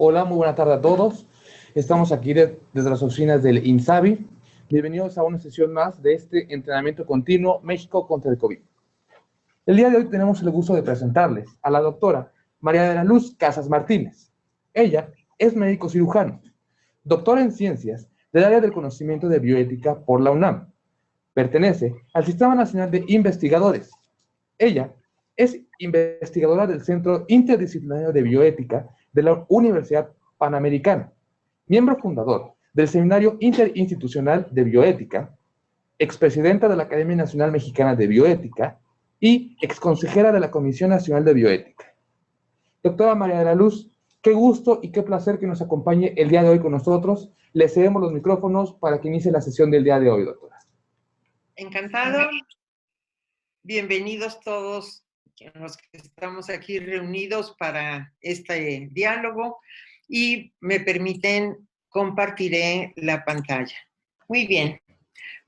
Hola, muy buena tarde a todos. Estamos aquí desde las oficinas del INSABI. Bienvenidos a una sesión más de este entrenamiento continuo México contra el COVID. El día de hoy tenemos el gusto de presentarles a la doctora María de la Luz Casas Martínez. Ella es médico cirujano, doctora en ciencias del área del conocimiento de bioética por la UNAM. Pertenece al Sistema Nacional de Investigadores. Ella es investigadora del Centro Interdisciplinario de Bioética de la Universidad Panamericana, miembro fundador del Seminario Interinstitucional de Bioética, expresidenta de la Academia Nacional Mexicana de Bioética y exconsejera de la Comisión Nacional de Bioética. Doctora María de la Luz, qué gusto y qué placer que nos acompañe el día de hoy con nosotros. Le cedemos los micrófonos para que inicie la sesión del día de hoy, doctora. Encantado. Bienvenidos todos los que estamos aquí reunidos para este diálogo y me permiten, compartiré la pantalla. Muy bien.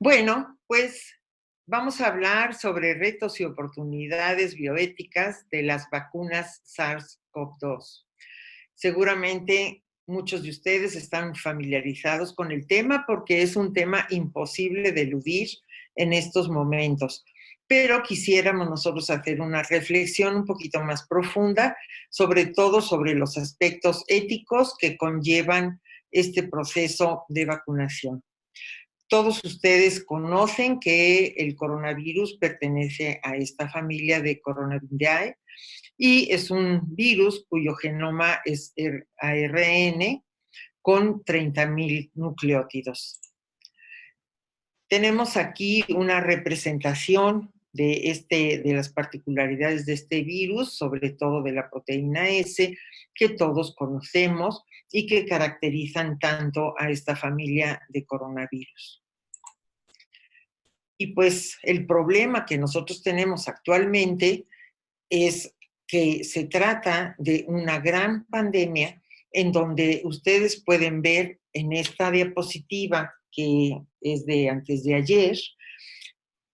Bueno, pues vamos a hablar sobre retos y oportunidades bioéticas de las vacunas SARS-CoV-2. Seguramente muchos de ustedes están familiarizados con el tema porque es un tema imposible de eludir en estos momentos. Pero quisiéramos nosotros hacer una reflexión un poquito más profunda, sobre todo sobre los aspectos éticos que conllevan este proceso de vacunación. Todos ustedes conocen que el coronavirus pertenece a esta familia de Coronaviridae y es un virus cuyo genoma es ARN con 30.000 nucleótidos. Tenemos aquí una representación de las particularidades de este virus, sobre todo de la proteína S, que todos conocemos y que caracterizan tanto a esta familia de coronavirus. Y pues el problema que nosotros tenemos actualmente es que se trata de una gran pandemia en donde ustedes pueden ver en esta diapositiva, que es de antes de ayer,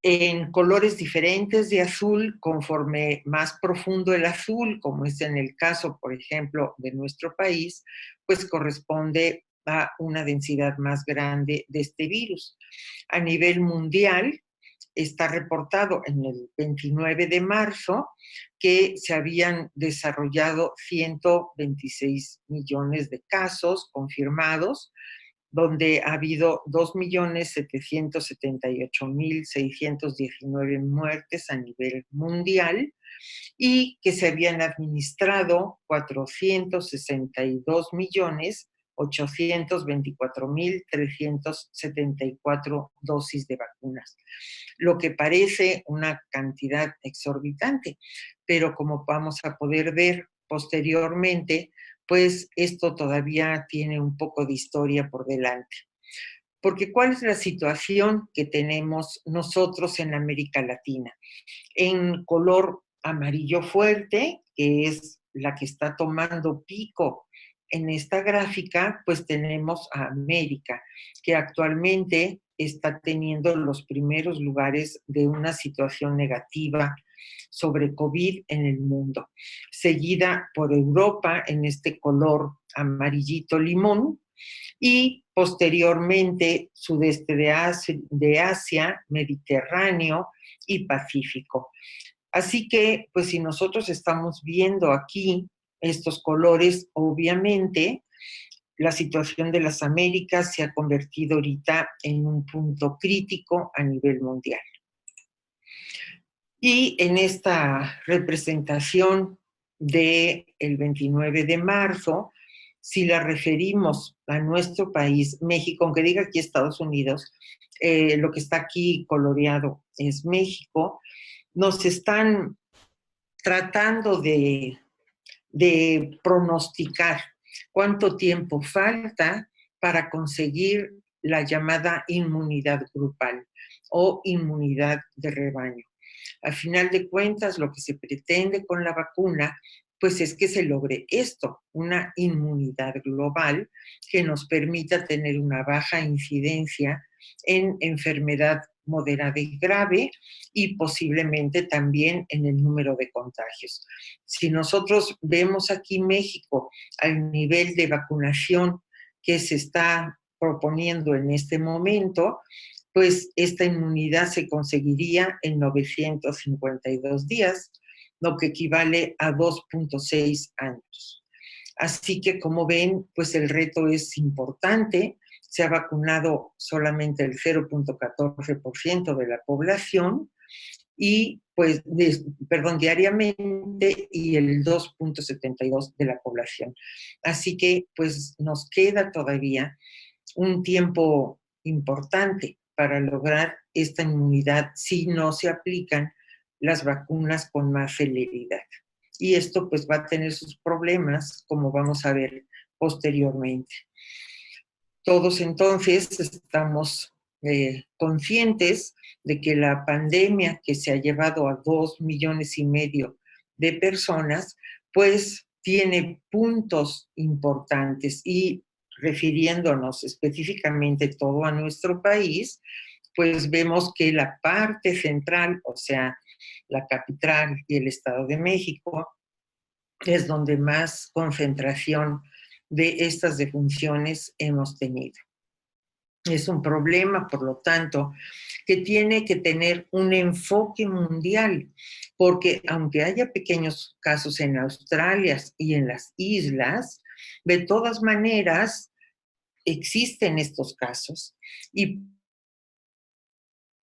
en colores diferentes de azul, conforme más profundo el azul, como es en el caso, por ejemplo, de nuestro país, pues corresponde a una densidad más grande de este virus. A nivel mundial, está reportado en el 29 de marzo que se habían desarrollado 126 millones de casos confirmados, donde ha habido 2.778.619 muertes a nivel mundial y que se habían administrado 462.824.374 dosis de vacunas, lo que parece una cantidad exorbitante, pero como vamos a poder ver posteriormente, pues esto todavía tiene un poco de historia por delante. Porque ¿cuál es la situación que tenemos nosotros en América Latina? En color amarillo fuerte, que es la que está tomando pico en esta gráfica, pues tenemos a América, que actualmente está teniendo los primeros lugares de una situación negativa sobre COVID en el mundo, seguida por Europa en este color amarillito limón y posteriormente sudeste de Asia, Mediterráneo y Pacífico. Así que, pues si nosotros estamos viendo aquí estos colores, obviamente la situación de las Américas se ha convertido ahorita en un punto crítico a nivel mundial. Y en esta representación del 29 de marzo, si la referimos a nuestro país, México, aunque diga aquí Estados Unidos, lo que está aquí coloreado es México, nos están tratando de pronosticar cuánto tiempo falta para conseguir la llamada inmunidad grupal o inmunidad de rebaño. Al final de cuentas, lo que se pretende con la vacuna, pues es que se logre esto, una inmunidad global que nos permita tener una baja incidencia en enfermedad moderada y grave, y posiblemente también en el número de contagios. Si nosotros vemos aquí México al nivel de vacunación que se está proponiendo en este momento, pues esta inmunidad se conseguiría en 952 días, lo que equivale a 2.6 años. Así que, como ven, pues el reto es importante. Se ha vacunado solamente el 0.14% de la población y, pues, diariamente, y el 2.72% de la población. Así que, pues, nos queda todavía un tiempo importante para lograr esta inmunidad si no se aplican las vacunas con más celeridad. Y esto pues va a tener sus problemas, como vamos a ver posteriormente. Todos entonces estamos conscientes de que la pandemia que se ha llevado a 2,5 millones de personas, pues tiene puntos importantes, y refiriéndonos específicamente todo a nuestro país, pues vemos que la parte central, o sea, la capital y el Estado de México, es donde más concentración de estas defunciones hemos tenido. Es un problema, por lo tanto, que tiene que tener un enfoque mundial, porque aunque haya pequeños casos en Australia y en las islas, de todas maneras existen estos casos, y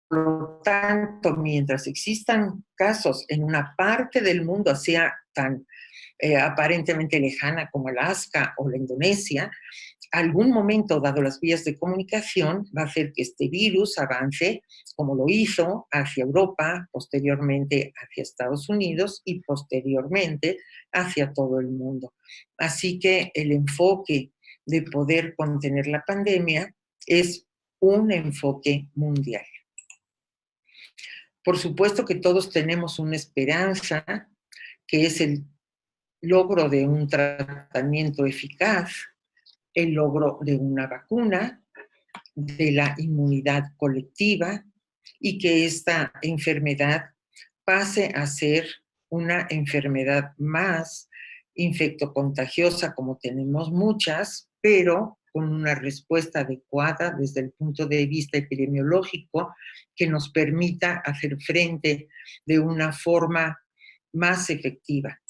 por lo tanto, mientras existan casos en una parte del mundo, sea tan aparentemente lejana como Alaska o la Indonesia, algún momento, dado las vías de comunicación, va a hacer que este virus avance, como lo hizo, hacia Europa, posteriormente hacia Estados Unidos y posteriormente hacia todo el mundo. Así que el enfoque de poder contener la pandemia es un enfoque mundial. Por supuesto que todos tenemos una esperanza, que es el logro de un tratamiento eficaz, el logro de una vacuna, de la inmunidad colectiva, y que esta enfermedad pase a ser una enfermedad más infectocontagiosa, como tenemos muchas, pero con una respuesta adecuada desde el punto de vista epidemiológico que nos permita hacer frente de una forma más efectiva.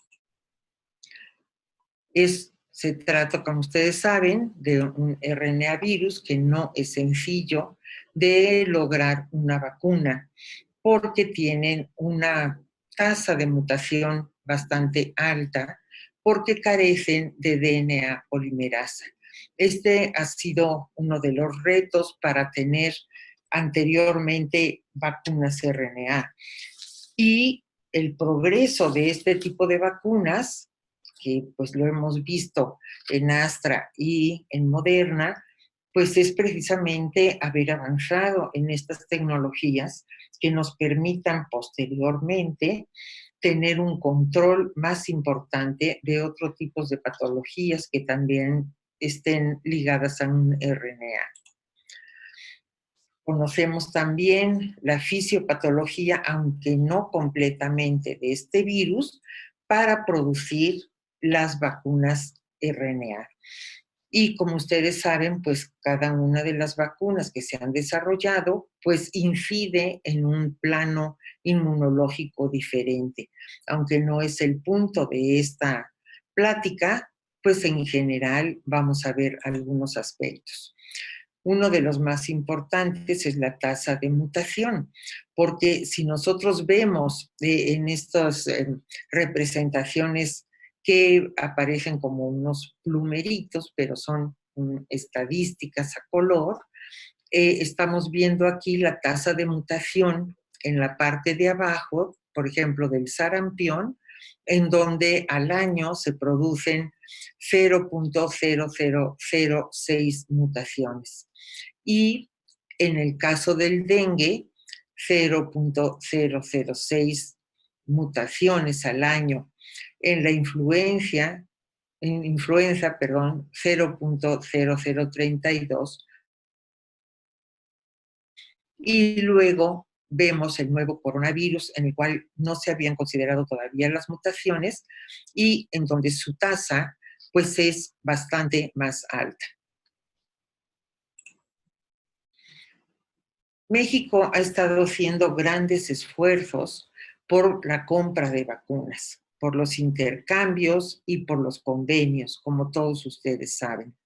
Se trata, como ustedes saben, de un RNA virus que no es sencillo de lograr una vacuna, porque tienen una tasa de mutación bastante alta, porque carecen de DNA polimerasa. Este ha sido uno de los retos para tener anteriormente vacunas RNA. Y el progreso de este tipo de vacunas, que pues lo hemos visto en Astra y en Moderna, pues es precisamente haber avanzado en estas tecnologías que nos permitan posteriormente tener un control más importante de otros tipos de patologías que también estén ligadas a un RNA. Conocemos también la fisiopatología, aunque no completamente, de este virus para producir las vacunas RNA. Y como ustedes saben, pues cada una de las vacunas que se han desarrollado, pues incide en un plano inmunológico diferente. Aunque no es el punto de esta plática, pues en general vamos a ver algunos aspectos. Uno de los más importantes es la tasa de mutación, porque si nosotros vemos en estas representaciones que aparecen como unos plumeritos, pero son estadísticas a color, estamos viendo aquí la tasa de mutación en la parte de abajo, por ejemplo, del sarampión, en donde al año se producen 0.0006 mutaciones. Y en el caso del dengue, 0.006 mutaciones al año. En la influenza, 0.0032. Y luego vemos el nuevo coronavirus, en el cual no se habían considerado todavía las mutaciones y en donde su tasa pues es bastante más alta. México ha estado haciendo grandes esfuerzos por la compra de vacunas, por los intercambios y por los convenios, como todos ustedes saben.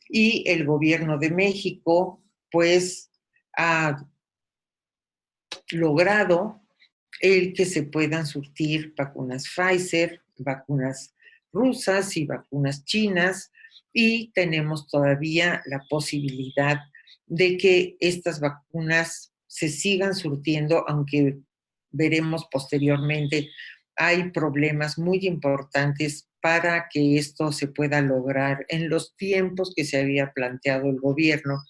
Y el gobierno de México, pues, ha logrado el que se puedan surtir vacunas Pfizer, vacunas rusas y vacunas chinas, y tenemos todavía la posibilidad de que estas vacunas se sigan surtiendo, aunque veremos posteriormente, hay problemas muy importantes para que esto se pueda lograr en los tiempos que se había planteado el gobierno,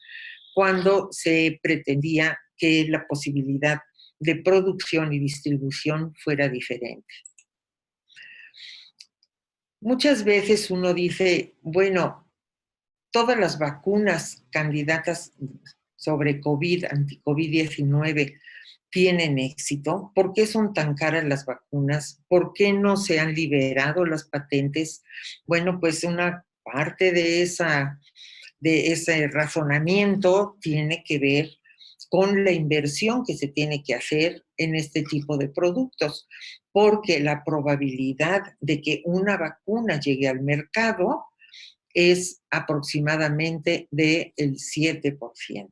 cuando se pretendía que la posibilidad de producción y distribución fuera diferente. Muchas veces uno dice, bueno, todas las vacunas candidatas sobre COVID, anti-COVID-19, tienen éxito. ¿Por qué son tan caras las vacunas? ¿Por qué no se han liberado las patentes? Bueno, pues una parte de ese razonamiento tiene que ver con la inversión que se tiene que hacer en este tipo de productos, porque la probabilidad de que una vacuna llegue al mercado es aproximadamente del 7%.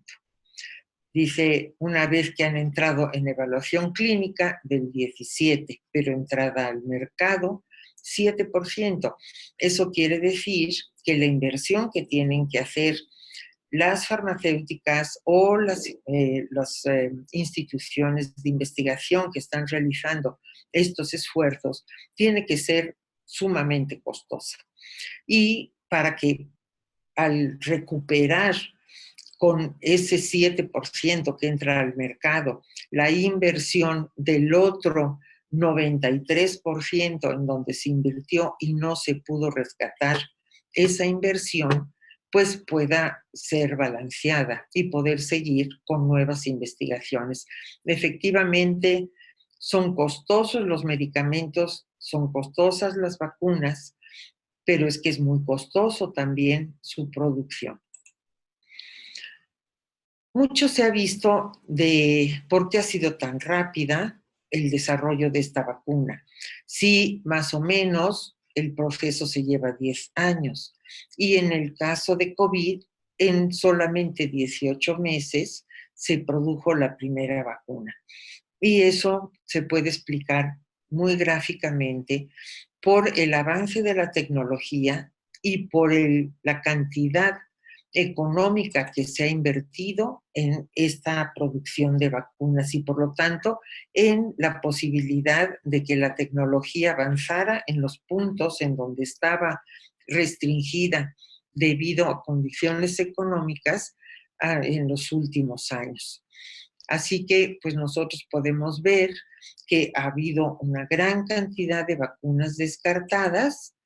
Dice, una vez que han entrado en evaluación clínica, del 17%, pero entrada al mercado, 7%. Eso quiere decir que la inversión que tienen que hacer las farmacéuticas o las instituciones de investigación que están realizando estos esfuerzos tiene que ser sumamente costosa. Y para que al recuperar con ese 7% que entra al mercado, la inversión del otro 93% en donde se invirtió y no se pudo rescatar esa inversión, pues pueda ser balanceada y poder seguir con nuevas investigaciones. Efectivamente, son costosos los medicamentos, son costosas las vacunas, pero es que es muy costoso también su producción. Mucho se ha visto de por qué ha sido tan rápida el desarrollo de esta vacuna. Sí, más o menos el proceso se lleva 10 años y en el caso de COVID, en solamente 18 meses se produjo la primera vacuna. Y eso se puede explicar muy gráficamente por el avance de la tecnología y por la cantidad económica que se ha invertido en esta producción de vacunas y por lo tanto en la posibilidad de que la tecnología avanzara en los puntos en donde estaba restringida debido a condiciones económicas en los últimos años. Así que pues nosotros podemos ver que ha habido una gran cantidad de vacunas descartadas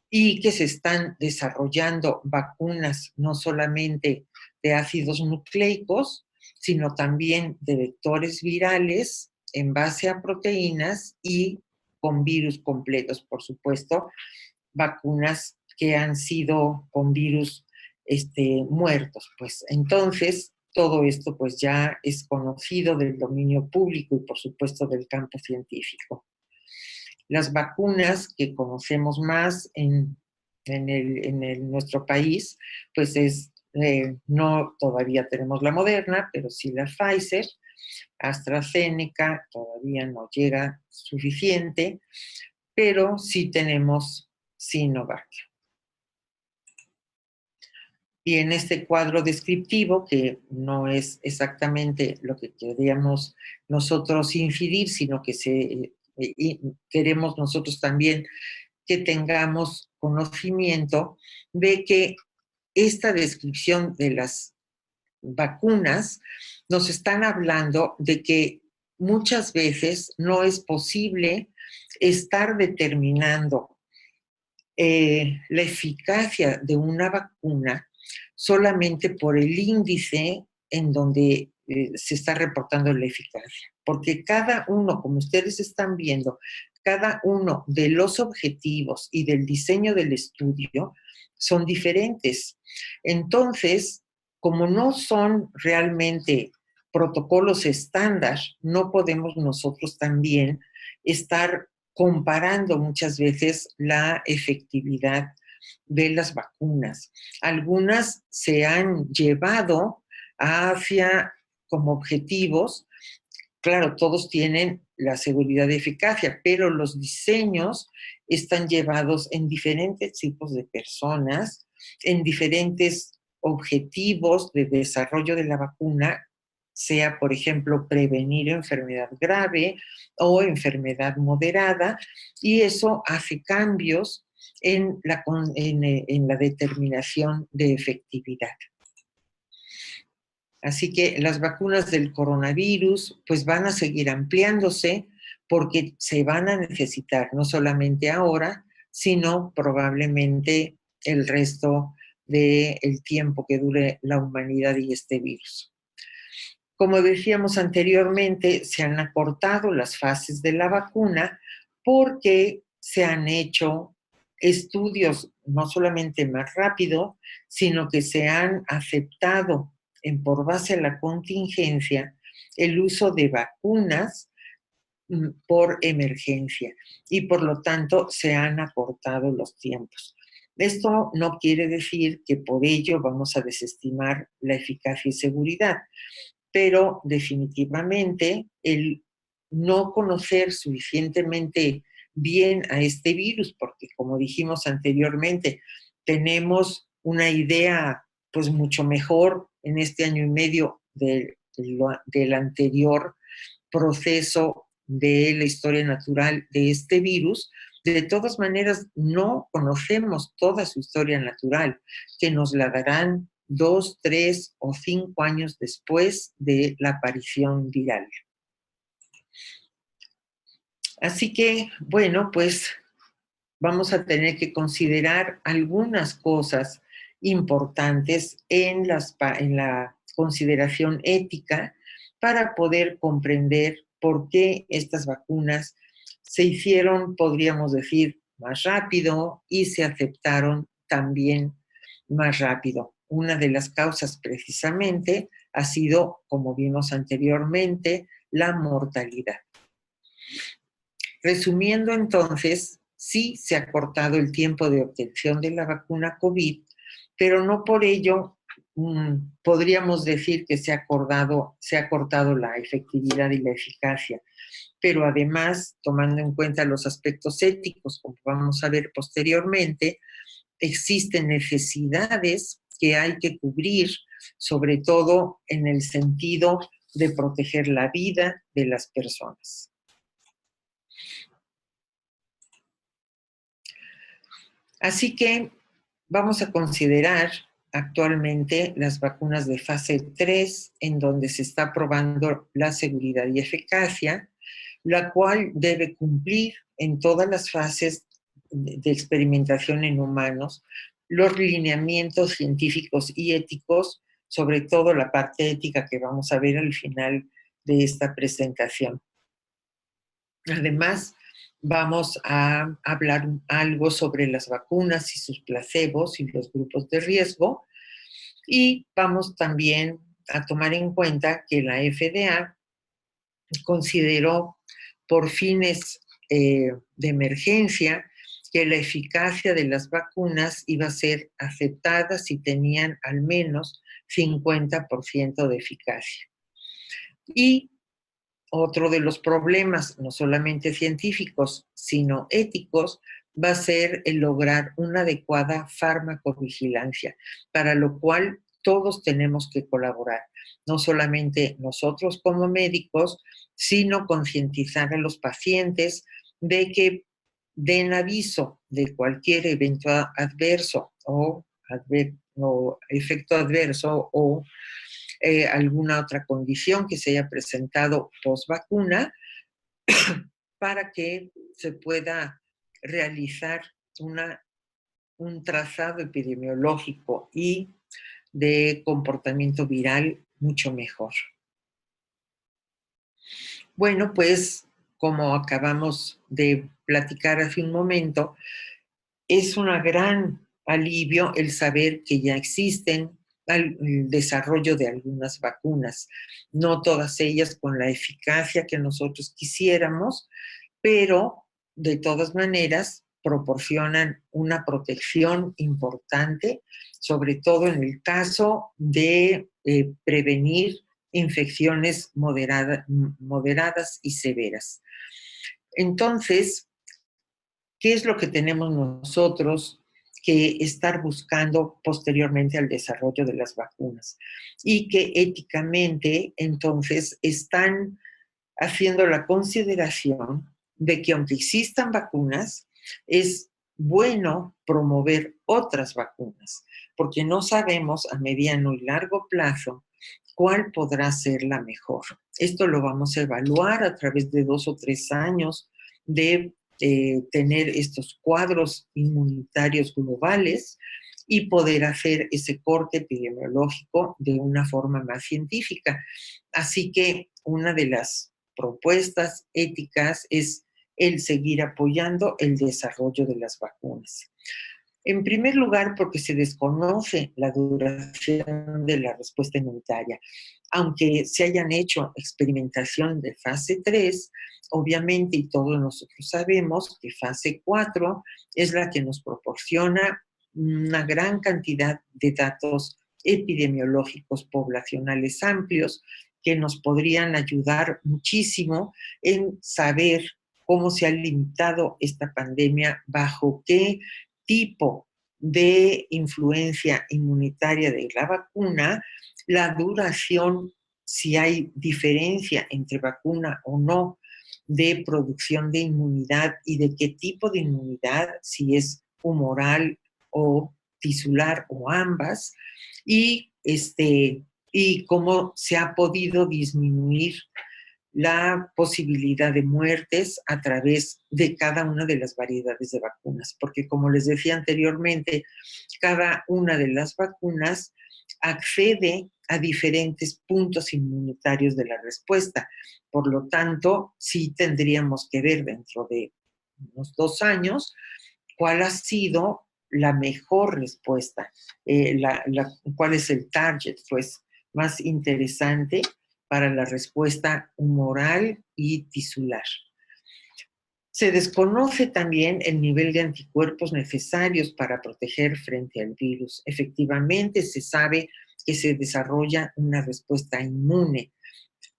y que se están desarrollando vacunas no solamente de ácidos nucleicos, sino también de vectores virales en base a proteínas y con virus completos, por supuesto, vacunas que han sido con virus muertos. Pues entonces, todo esto pues ya es conocido del dominio público y por supuesto del campo científico. Las vacunas que conocemos más en nuestro país, pues no todavía tenemos la Moderna, pero sí la Pfizer. AstraZeneca todavía no llega suficiente, pero sí tenemos Sinovac. Y en este cuadro descriptivo, que no es exactamente lo que queríamos nosotros incidir, sino que queremos nosotros también que tengamos conocimiento de que esta descripción de las vacunas nos están hablando de que muchas veces no es posible estar determinando la eficacia de una vacuna solamente por el índice en donde se está reportando la eficacia. Porque cada uno, como ustedes están viendo, cada uno de los objetivos y del diseño del estudio son diferentes. Entonces, como no son realmente protocolos estándar, no podemos nosotros también estar comparando muchas veces la efectividad de las vacunas. Algunas se han llevado hacia como objetivos, claro, todos tienen la seguridad de eficacia, pero los diseños están llevados en diferentes tipos de personas, en diferentes objetivos de desarrollo de la vacuna, sea, por ejemplo, prevenir enfermedad grave o enfermedad moderada, y eso hace cambios en la determinación de efectividad. Así que las vacunas del coronavirus pues van a seguir ampliándose porque se van a necesitar no solamente ahora, sino probablemente el resto del tiempo que dure la humanidad y este virus. Como decíamos anteriormente, se han acortado las fases de la vacuna porque se han hecho estudios no solamente más rápido, sino que se han aceptado por base a la contingencia el uso de vacunas por emergencia y por lo tanto se han acortado los tiempos. Esto no quiere decir que por ello vamos a desestimar la eficacia y seguridad, pero definitivamente el no conocer suficientemente bien a este virus, porque como dijimos anteriormente, tenemos una idea pues mucho mejor en este año y medio del anterior proceso de la historia natural de este virus. De todas maneras, no conocemos toda su historia natural, que nos la darán 2, 3 o 5 años después de la aparición viral. Así que, bueno, pues vamos a tener que considerar algunas cosas importantes en la consideración ética para poder comprender por qué estas vacunas se hicieron, podríamos decir, más rápido y se aceptaron también más rápido. Una de las causas precisamente ha sido, como vimos anteriormente, la mortalidad. Resumiendo entonces, sí se ha cortado el tiempo de obtención de la vacuna COVID, pero no por ello podríamos decir que se ha cortado la efectividad y la eficacia. Pero además, tomando en cuenta los aspectos éticos, como vamos a ver posteriormente, existen necesidades que hay que cubrir, sobre todo en el sentido de proteger la vida de las personas. Así que vamos a considerar actualmente las vacunas de fase 3, en donde se está probando la seguridad y eficacia, la cual debe cumplir en todas las fases de experimentación en humanos los lineamientos científicos y éticos, sobre todo la parte ética que vamos a ver al final de esta presentación. Además, vamos a hablar algo sobre las vacunas y sus placebos y los grupos de riesgo, y vamos también a tomar en cuenta que la FDA consideró por fines de emergencia que la eficacia de las vacunas iba a ser aceptada si tenían al menos 50% de eficacia. Y otro de los problemas, no solamente científicos, sino éticos, va a ser el lograr una adecuada farmacovigilancia, para lo cual todos tenemos que colaborar, no solamente nosotros como médicos, sino concientizar a los pacientes de que den aviso de cualquier evento adverso o efecto adverso o alguna otra condición que se haya presentado post vacuna para que se pueda realizar un trazado epidemiológico y de comportamiento viral mucho mejor. Bueno, pues como acabamos de platicar hace un momento, es un gran alivio el saber que ya existen el desarrollo de algunas vacunas, no todas ellas con la eficacia que nosotros quisiéramos, pero de todas maneras proporcionan una protección importante, sobre todo en el caso de prevenir infecciones moderadas y severas. Entonces, ¿qué es lo que tenemos nosotros que estar buscando posteriormente al desarrollo de las vacunas? Y que éticamente, entonces, están haciendo la consideración de que aunque existan vacunas, es bueno promover otras vacunas, porque no sabemos a mediano y largo plazo cuál podrá ser la mejor. Esto lo vamos a evaluar a través de 2 o 3 años de tener estos cuadros inmunitarios globales y poder hacer ese corte epidemiológico de una forma más científica. Así que una de las propuestas éticas es el seguir apoyando el desarrollo de las vacunas. En primer lugar, porque se desconoce la duración de la respuesta inmunitaria. Aunque se hayan hecho experimentación de fase 3, obviamente, y todos nosotros sabemos que fase 4 es la que nos proporciona una gran cantidad de datos epidemiológicos poblacionales amplios que nos podrían ayudar muchísimo en saber cómo se ha limitado esta pandemia, bajo qué tipo de influencia inmunitaria de la vacuna, la duración, si hay diferencia entre vacuna o no de producción de inmunidad y de qué tipo de inmunidad, si es humoral o tisular o ambas, y, y cómo se ha podido disminuir la posibilidad de muertes a través de cada una de las variedades de vacunas, porque como les decía anteriormente, cada una de las vacunas accede a diferentes puntos inmunitarios de la respuesta. Por lo tanto, sí tendríamos que ver dentro de unos 2 años cuál ha sido la mejor respuesta, cuál es el target, pues, más interesante para la respuesta humoral y tisular. Se desconoce también el nivel de anticuerpos necesarios para proteger frente al virus. Efectivamente, se sabe que se desarrolla una respuesta inmune,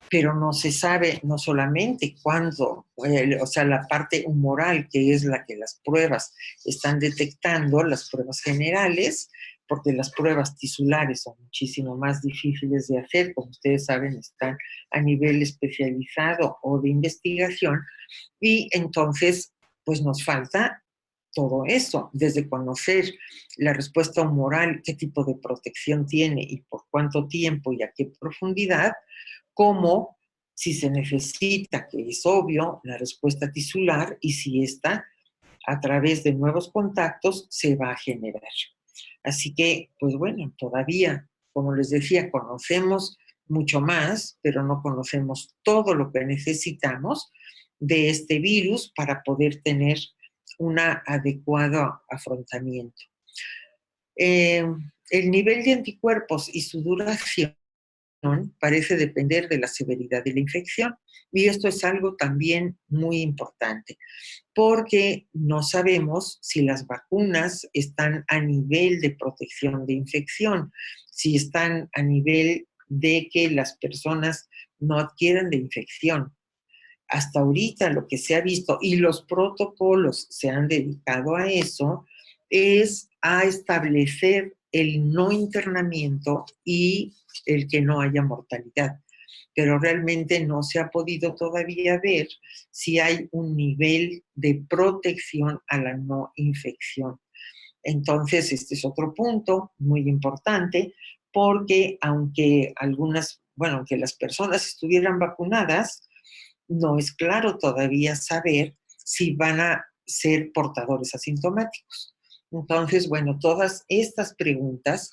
pero no se sabe no solamente cuándo, o sea, la parte humoral, que es la que las pruebas están detectando, las pruebas generales, porque las pruebas tisulares son muchísimo más difíciles de hacer, como ustedes saben, están a nivel especializado o de investigación, y entonces, pues nos falta todo eso, desde conocer la respuesta humoral, qué tipo de protección tiene y por cuánto tiempo y a qué profundidad, como si se necesita, que es obvio, la respuesta tisular y si esta, a través de nuevos contactos, se va a generar. Así que, pues bueno, todavía, como les decía, conocemos mucho más, pero no conocemos todo lo que necesitamos de este virus para poder tener un adecuado afrontamiento. El nivel de anticuerpos y su duración parece depender de la severidad de la infección. Y esto es algo también muy importante, porque no sabemos si las vacunas están a nivel de protección de infección, si están a nivel de que las personas no adquieran de infección. Hasta ahorita lo que se ha visto, y los protocolos se han dedicado a eso, es a establecer el no internamiento y el que no haya mortalidad. Pero realmente no se ha podido todavía ver si hay un nivel de protección a la no infección. Entonces, este es otro punto muy importante, porque aunque aunque las personas estuvieran vacunadas, no es claro todavía saber si van a ser portadores asintomáticos. Entonces, bueno, todas estas preguntas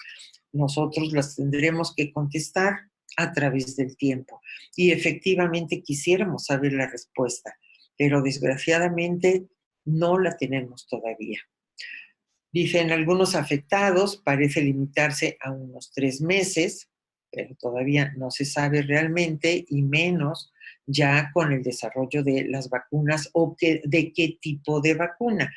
nosotros las tendremos que contestar a través del tiempo. Y efectivamente quisiéramos saber la respuesta, pero desgraciadamente no la tenemos todavía. Dicen algunos afectados, parece limitarse a unos 3 meses, pero todavía no se sabe realmente, y menos ya con el desarrollo de las vacunas o de qué tipo de vacuna.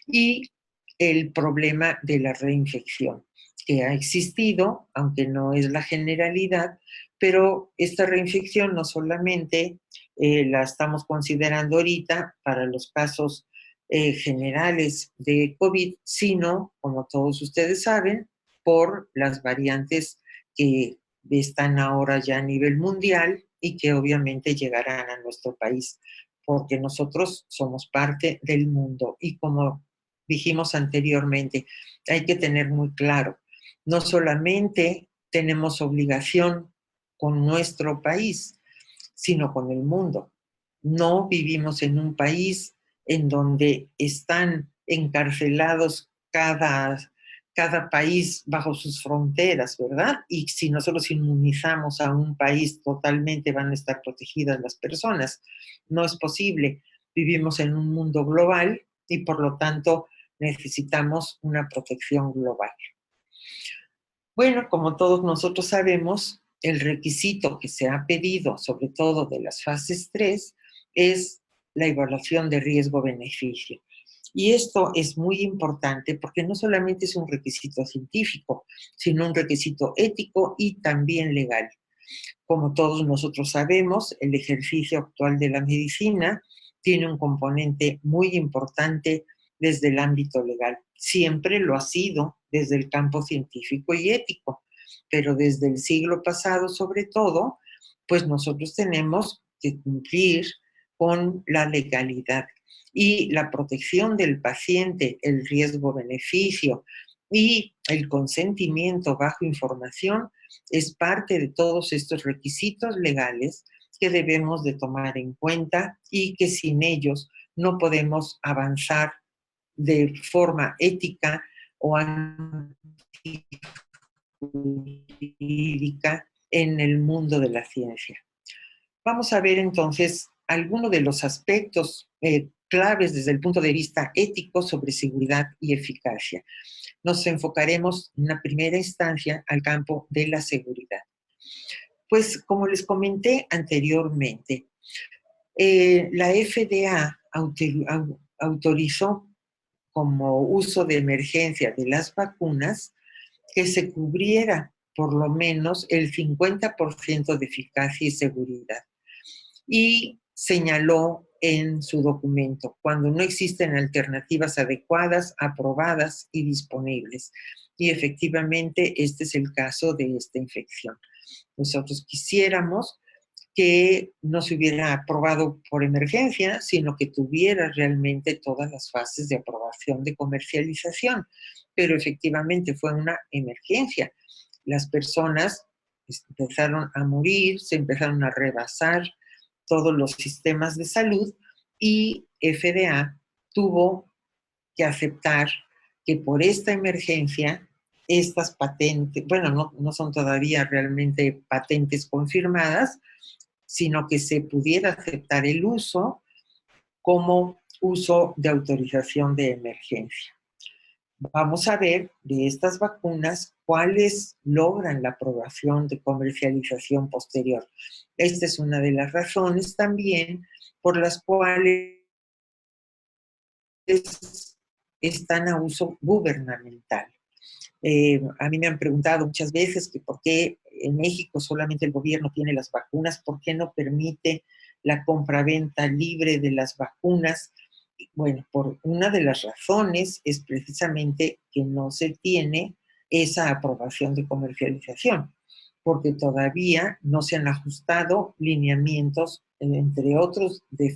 Y el problema de la reinfección, que ha existido, aunque no es la generalidad, pero esta reinfección no solamente la estamos considerando ahorita para los casos generales de COVID, sino, como todos ustedes saben, por las variantes que están ahora ya a nivel mundial y que obviamente llegarán a nuestro país, porque nosotros somos parte del mundo. Y como dijimos anteriormente, hay que tener muy claro, no solamente tenemos obligación con nuestro país, sino con el mundo. No vivimos en un país en donde están encarcelados cada país bajo sus fronteras, ¿verdad? Y si nosotros inmunizamos a un país totalmente, van a estar protegidas las personas. No es posible. Vivimos en un mundo global y por lo tanto necesitamos una protección global. Bueno, como todos nosotros sabemos, el requisito que se ha pedido, sobre todo de las fases 3, es la evaluación de riesgo-beneficio. Y esto es muy importante porque no solamente es un requisito científico, sino un requisito ético y también legal. Como todos nosotros sabemos, el ejercicio actual de la medicina tiene un componente muy importante desde el ámbito legal. Siempre lo ha sido desde el campo científico y ético, pero desde el siglo pasado, sobre todo, pues nosotros tenemos que cumplir con la legalidad y la protección del paciente, el riesgo-beneficio y el consentimiento bajo información es parte de todos estos requisitos legales que debemos de tomar en cuenta y que sin ellos no podemos avanzar de forma ética o jurídica en el mundo de la ciencia. Vamos a ver entonces algunos de los aspectos claves desde el punto de vista ético sobre seguridad y eficacia. Nos enfocaremos en una primera instancia al campo de la seguridad. Pues como les comenté anteriormente, la FDA autorizó como uso de emergencia de las vacunas que se cubriera por lo menos el 50% de eficacia y seguridad. Y señaló en su documento, cuando no existen alternativas adecuadas, aprobadas y disponibles. Y efectivamente, este es el caso de esta infección. Nosotros quisiéramos que no se hubiera aprobado por emergencia, sino que tuviera realmente todas las fases de aprobación de comercialización. Pero efectivamente fue una emergencia. Las personas empezaron a morir, se empezaron a rebasar todos los sistemas de salud y FDA tuvo que aceptar que por esta emergencia, estas patentes, bueno, no son todavía realmente patentes confirmadas, sino que se pudiera aceptar el uso como uso de autorización de emergencia. Vamos a ver de estas vacunas cuáles logran la aprobación de comercialización posterior. Esta es una de las razones también por las cuales están a uso gubernamental. A mí me han preguntado muchas veces que por qué en México solamente el gobierno tiene las vacunas, por qué no permite la compraventa libre de las vacunas. Bueno, por una de las razones es precisamente que no se tiene esa aprobación de comercialización, porque todavía no se han ajustado lineamientos, entre otros, de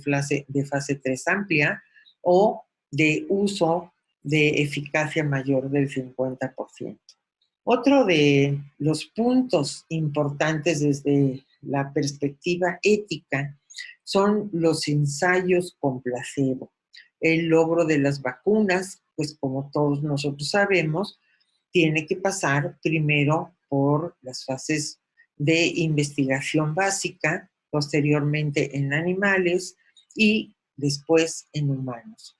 fase 3 amplia o de uso de eficacia mayor del 50%. Otro de los puntos importantes desde la perspectiva ética son los ensayos con placebo. El logro de las vacunas, pues como todos nosotros sabemos, tiene que pasar primero por las fases de investigación básica, posteriormente en animales y después en humanos.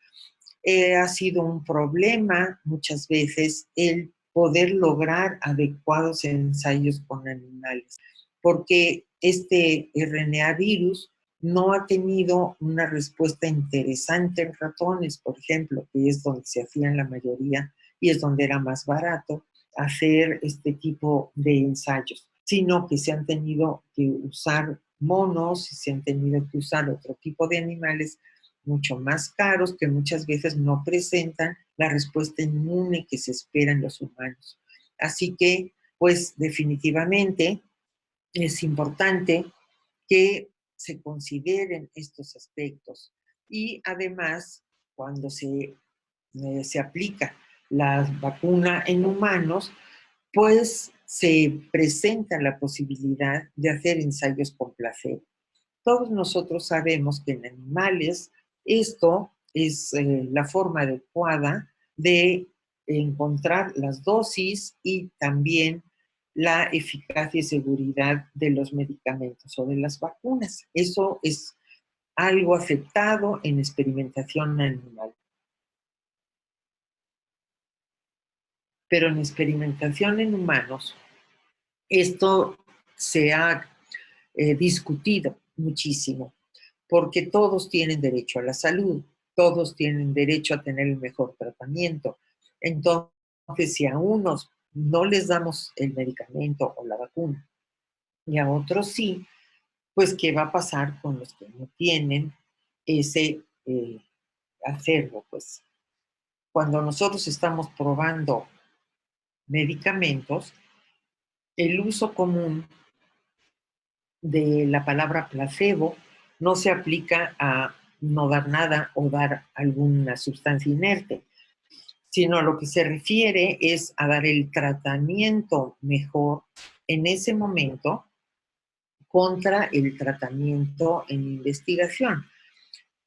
Ha sido un problema muchas veces el poder lograr adecuados ensayos con animales, porque este RNA virus no ha tenido una respuesta interesante en ratones, por ejemplo, que es donde se hacían la mayoría y es donde era más barato hacer este tipo de ensayos, sino que se han tenido que usar monos y se han tenido que usar otro tipo de animales mucho más caros que muchas veces no presentan la respuesta inmune que se espera en los humanos. Así que, pues definitivamente es importante que se consideren estos aspectos. Y además, cuando se aplica la vacuna en humanos, pues se presenta la posibilidad de hacer ensayos con placebo. Todos nosotros sabemos que en animales esto es la forma adecuada de encontrar las dosis y también la eficacia y seguridad de los medicamentos o de las vacunas. Eso es algo aceptado en experimentación animal. Pero en experimentación en humanos, esto se ha discutido muchísimo, porque todos tienen derecho a la salud, todos tienen derecho a tener el mejor tratamiento. Entonces, si a unos no les damos el medicamento o la vacuna y a otros sí, pues ¿qué va a pasar con los que no tienen ese hacerlo? Pues cuando nosotros estamos probando medicamentos, el uso común de la palabra placebo no se aplica a no dar nada o dar alguna sustancia inerte, sino a lo que se refiere es a dar el tratamiento mejor en ese momento contra el tratamiento en investigación.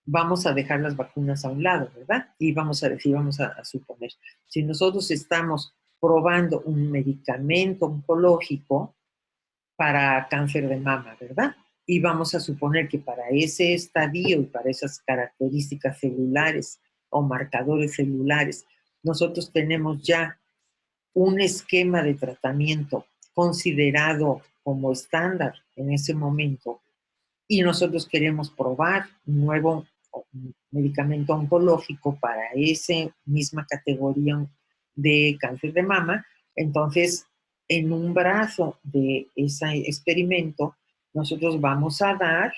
Vamos a dejar las vacunas a un lado, ¿verdad? Y vamos a decir, vamos a suponer, si nosotros estamos probando un medicamento oncológico para cáncer de mama, ¿verdad? Y vamos a suponer que para ese estadio y para esas características celulares o marcadores celulares, nosotros tenemos ya un esquema de tratamiento considerado como estándar en ese momento y nosotros queremos probar un nuevo medicamento oncológico para esa misma categoría de cáncer de mama, entonces en un brazo de ese experimento nosotros vamos a dar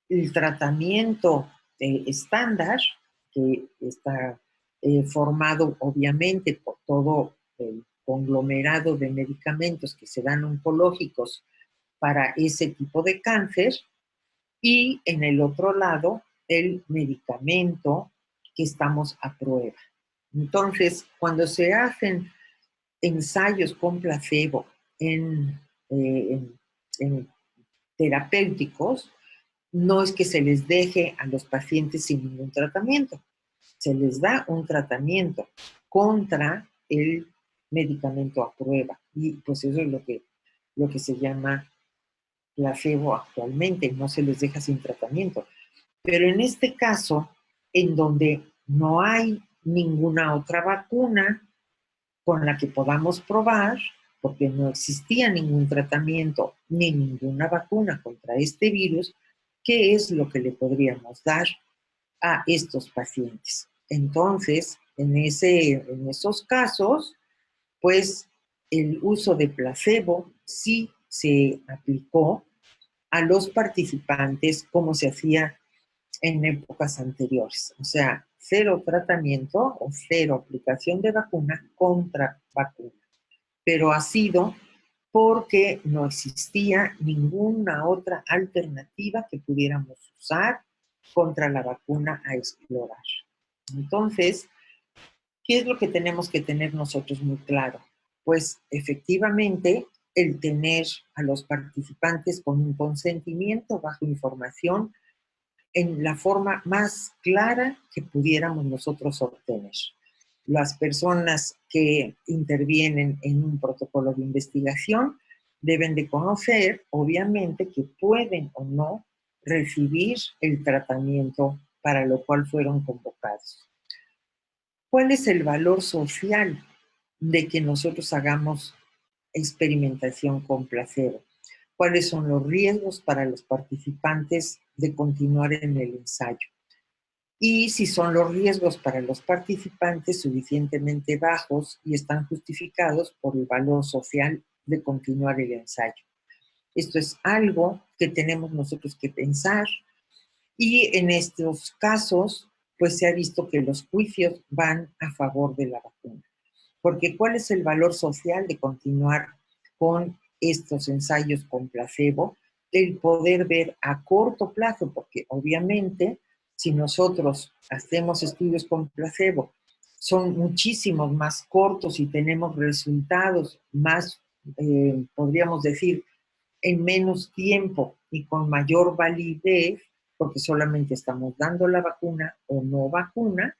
el tratamiento estándar que está formado obviamente por todo el conglomerado de medicamentos que se dan oncológicos para ese tipo de cáncer y en el otro lado el medicamento que estamos a prueba. Entonces, cuando se hacen ensayos con placebo en terapéuticos, no es que se les deje a los pacientes sin ningún tratamiento, se les da un tratamiento contra el medicamento a prueba y pues eso es lo que se llama placebo actualmente, no se les deja sin tratamiento. Pero en este caso, en donde no hay ninguna otra vacuna con la que podamos probar, porque no existía ningún tratamiento ni ninguna vacuna contra este virus, ¿qué es lo que le podríamos dar a estos pacientes? Entonces, en esos casos, pues el uso de placebo sí se aplicó a los participantes como se hacía en épocas anteriores. O sea, cero tratamiento o cero aplicación de vacuna contra vacuna. Pero ha sido porque no existía ninguna otra alternativa que pudiéramos usar contra la vacuna a explorar. Entonces, ¿qué es lo que tenemos que tener nosotros muy claro? Pues efectivamente el tener a los participantes con un consentimiento bajo información en la forma más clara que pudiéramos nosotros obtener. Las personas que intervienen en un protocolo de investigación deben de conocer, obviamente, que pueden o no recibir el tratamiento para lo cual fueron convocados. ¿Cuál es el valor social de que nosotros hagamos experimentación con placebo? ¿Cuáles son los riesgos para los participantes de continuar en el ensayo? Y si son los riesgos para los participantes suficientemente bajos y están justificados por el valor social de continuar el ensayo. Esto es algo que tenemos nosotros que pensar, y en estos casos, pues se ha visto que los juicios van a favor de la vacuna. Porque ¿cuál es el valor social de continuar con estos ensayos con placebo? El poder ver a corto plazo, porque obviamente si nosotros hacemos estudios con placebo, son muchísimos más cortos y tenemos resultados más, podríamos decir, en menos tiempo y con mayor validez, porque solamente estamos dando la vacuna o no vacuna,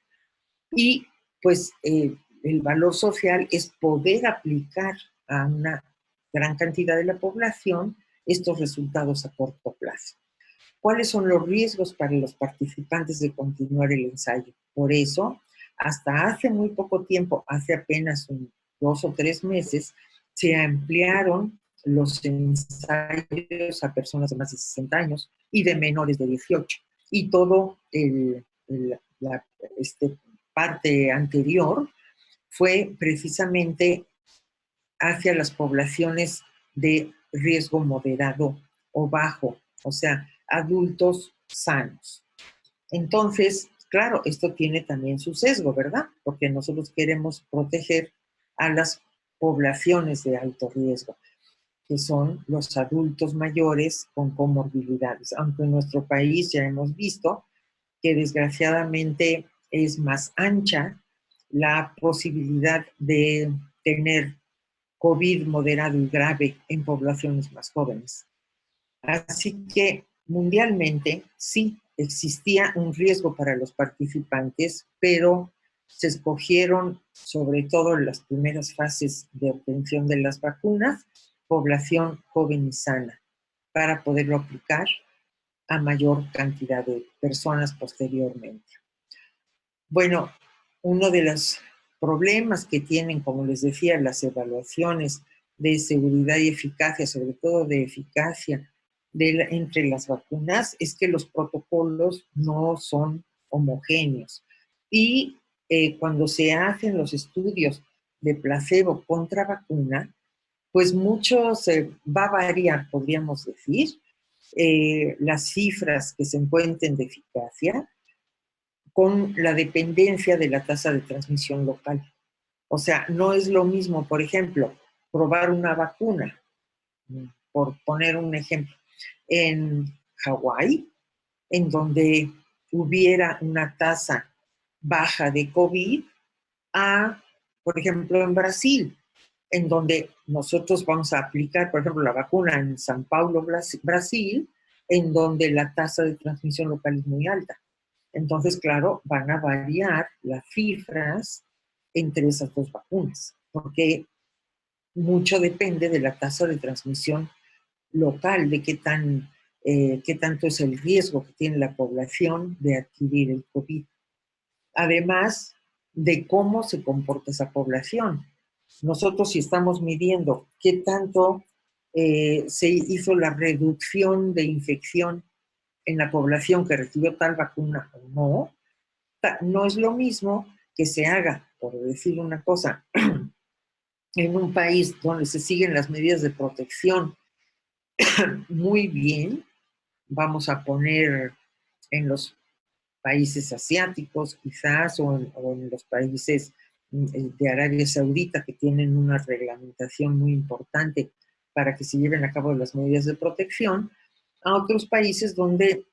y pues el valor social es poder aplicar a una gran cantidad de la población estos resultados a corto plazo. ¿Cuáles son los riesgos para los participantes de continuar el ensayo? Por eso, hasta hace muy poco tiempo, hace apenas 2 o 3 meses, se ampliaron los ensayos a personas de más de 60 años y de menores de 18. Y todo la parte anterior fue precisamente hacia las poblaciones de riesgo moderado o bajo, o sea, adultos sanos. Entonces, claro, esto tiene también su sesgo, ¿verdad? Porque nosotros queremos proteger a las poblaciones de alto riesgo, que son los adultos mayores con comorbilidades. Aunque en nuestro país ya hemos visto que desgraciadamente es más ancha la posibilidad de tener COVID moderado y grave en poblaciones más jóvenes. Así que mundialmente sí existía un riesgo para los participantes, pero se escogieron, sobre todo en las primeras fases de obtención de las vacunas, población joven y sana, para poderlo aplicar a mayor cantidad de personas posteriormente. Bueno, uno de los problemas que tienen, como les decía, las evaluaciones de seguridad y eficacia, sobre todo de eficacia entre las vacunas, es que los protocolos no son homogéneos. Y cuando se hacen los estudios de placebo contra vacuna, pues mucho va a variar, podríamos decir, las cifras que se encuentren de eficacia con la dependencia de la tasa de transmisión local. O sea, no es lo mismo, por ejemplo, probar una vacuna, por poner un ejemplo, en Hawái, en donde hubiera una tasa baja de COVID, a, por ejemplo, en Brasil, en donde nosotros vamos a aplicar, por ejemplo, la vacuna en San Paulo, Brasil, en donde la tasa de transmisión local es muy alta. Entonces, claro, van a variar las cifras entre esas dos vacunas, porque mucho depende de la tasa de transmisión local, de qué tanto es el riesgo que tiene la población de adquirir el COVID. Además de cómo se comporta esa población. Nosotros, si estamos midiendo qué tanto se hizo la reducción de infección en la población que recibió tal vacuna o no, no es lo mismo que se haga, por decir una cosa, en un país donde se siguen las medidas de protección muy bien, vamos a poner en los países asiáticos quizás, o en los países de Arabia Saudita, que tienen una reglamentación muy importante para que se lleven a cabo las medidas de protección, a otros países donde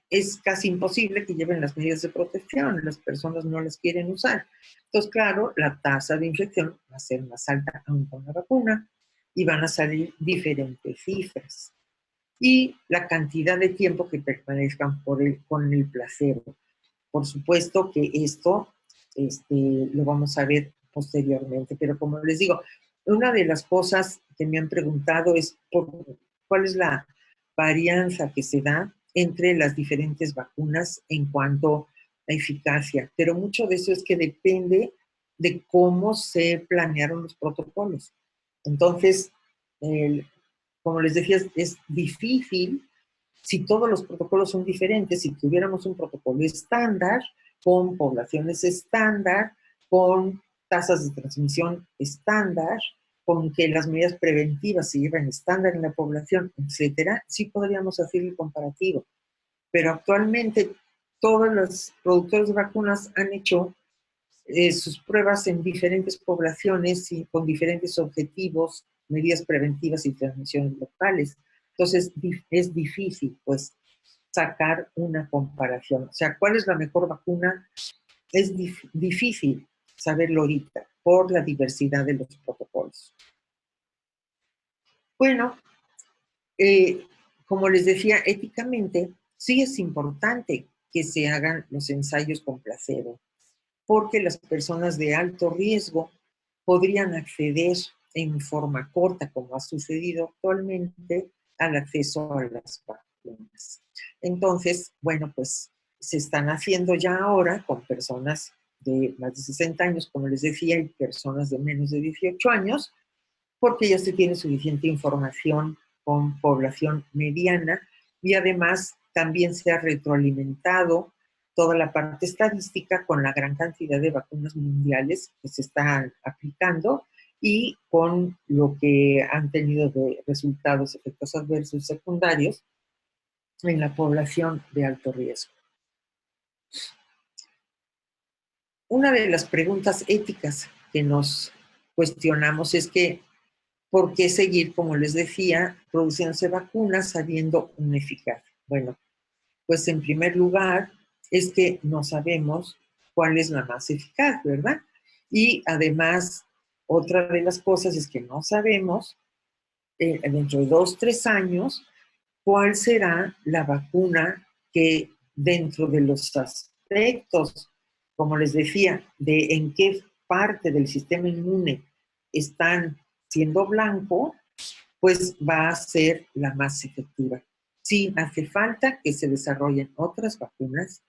es casi imposible que lleven las medidas de protección, las personas no las quieren usar. Entonces, claro, la tasa de infección va a ser más alta aún con la vacuna y van a salir diferentes cifras. Y la cantidad de tiempo que permanezcan con el placebo. Por supuesto que esto lo vamos a ver posteriormente, pero como les digo, Una de las cosas que me han preguntado es cuál es la varianza que se da entre las diferentes vacunas en cuanto a eficacia, pero mucho de eso es que depende de cómo se planearon los protocolos. Entonces, como les decía, es difícil si todos los protocolos son diferentes, si tuviéramos un protocolo estándar, con poblaciones estándar, con tasas de transmisión estándar, con que las medidas preventivas se lleven estándar en la población, etcétera, sí podríamos hacer el comparativo. Pero actualmente todos los productores de vacunas han hecho sus pruebas en diferentes poblaciones y con diferentes objetivos, medidas preventivas y transmisiones locales. Entonces, es difícil, pues, sacar una comparación. O sea, ¿cuál es la mejor vacuna? Es difícil saberlo ahorita por la diversidad de los protocolos. Bueno, como les decía, éticamente sí es importante que se hagan los ensayos con placebo, porque las personas de alto riesgo podrían acceder en forma corta, como ha sucedido actualmente, al acceso a las vacunas. Entonces, bueno, pues se están haciendo ya ahora con personas de más de 60 años, como les decía, y personas de menos de 18 años, porque ya se tiene suficiente información con población mediana y además también se ha retroalimentado toda la parte estadística con la gran cantidad de vacunas mundiales que se están aplicando y con lo que han tenido de resultados, efectos adversos secundarios en la población de alto riesgo. Una de las preguntas éticas que nos cuestionamos es que ¿por qué seguir, como les decía, produciéndose vacunas sabiendo una eficacia? Bueno, pues en primer lugar es que no sabemos cuál es la más eficaz, ¿verdad? Y además, otra de las cosas es que no sabemos dentro de 2, 3 años cuál será la vacuna que dentro de los aspectos, como les decía, de en qué parte del sistema inmune están siendo blanco, pues va a ser la más efectiva. Sí, hace falta que se desarrollen otras vacunas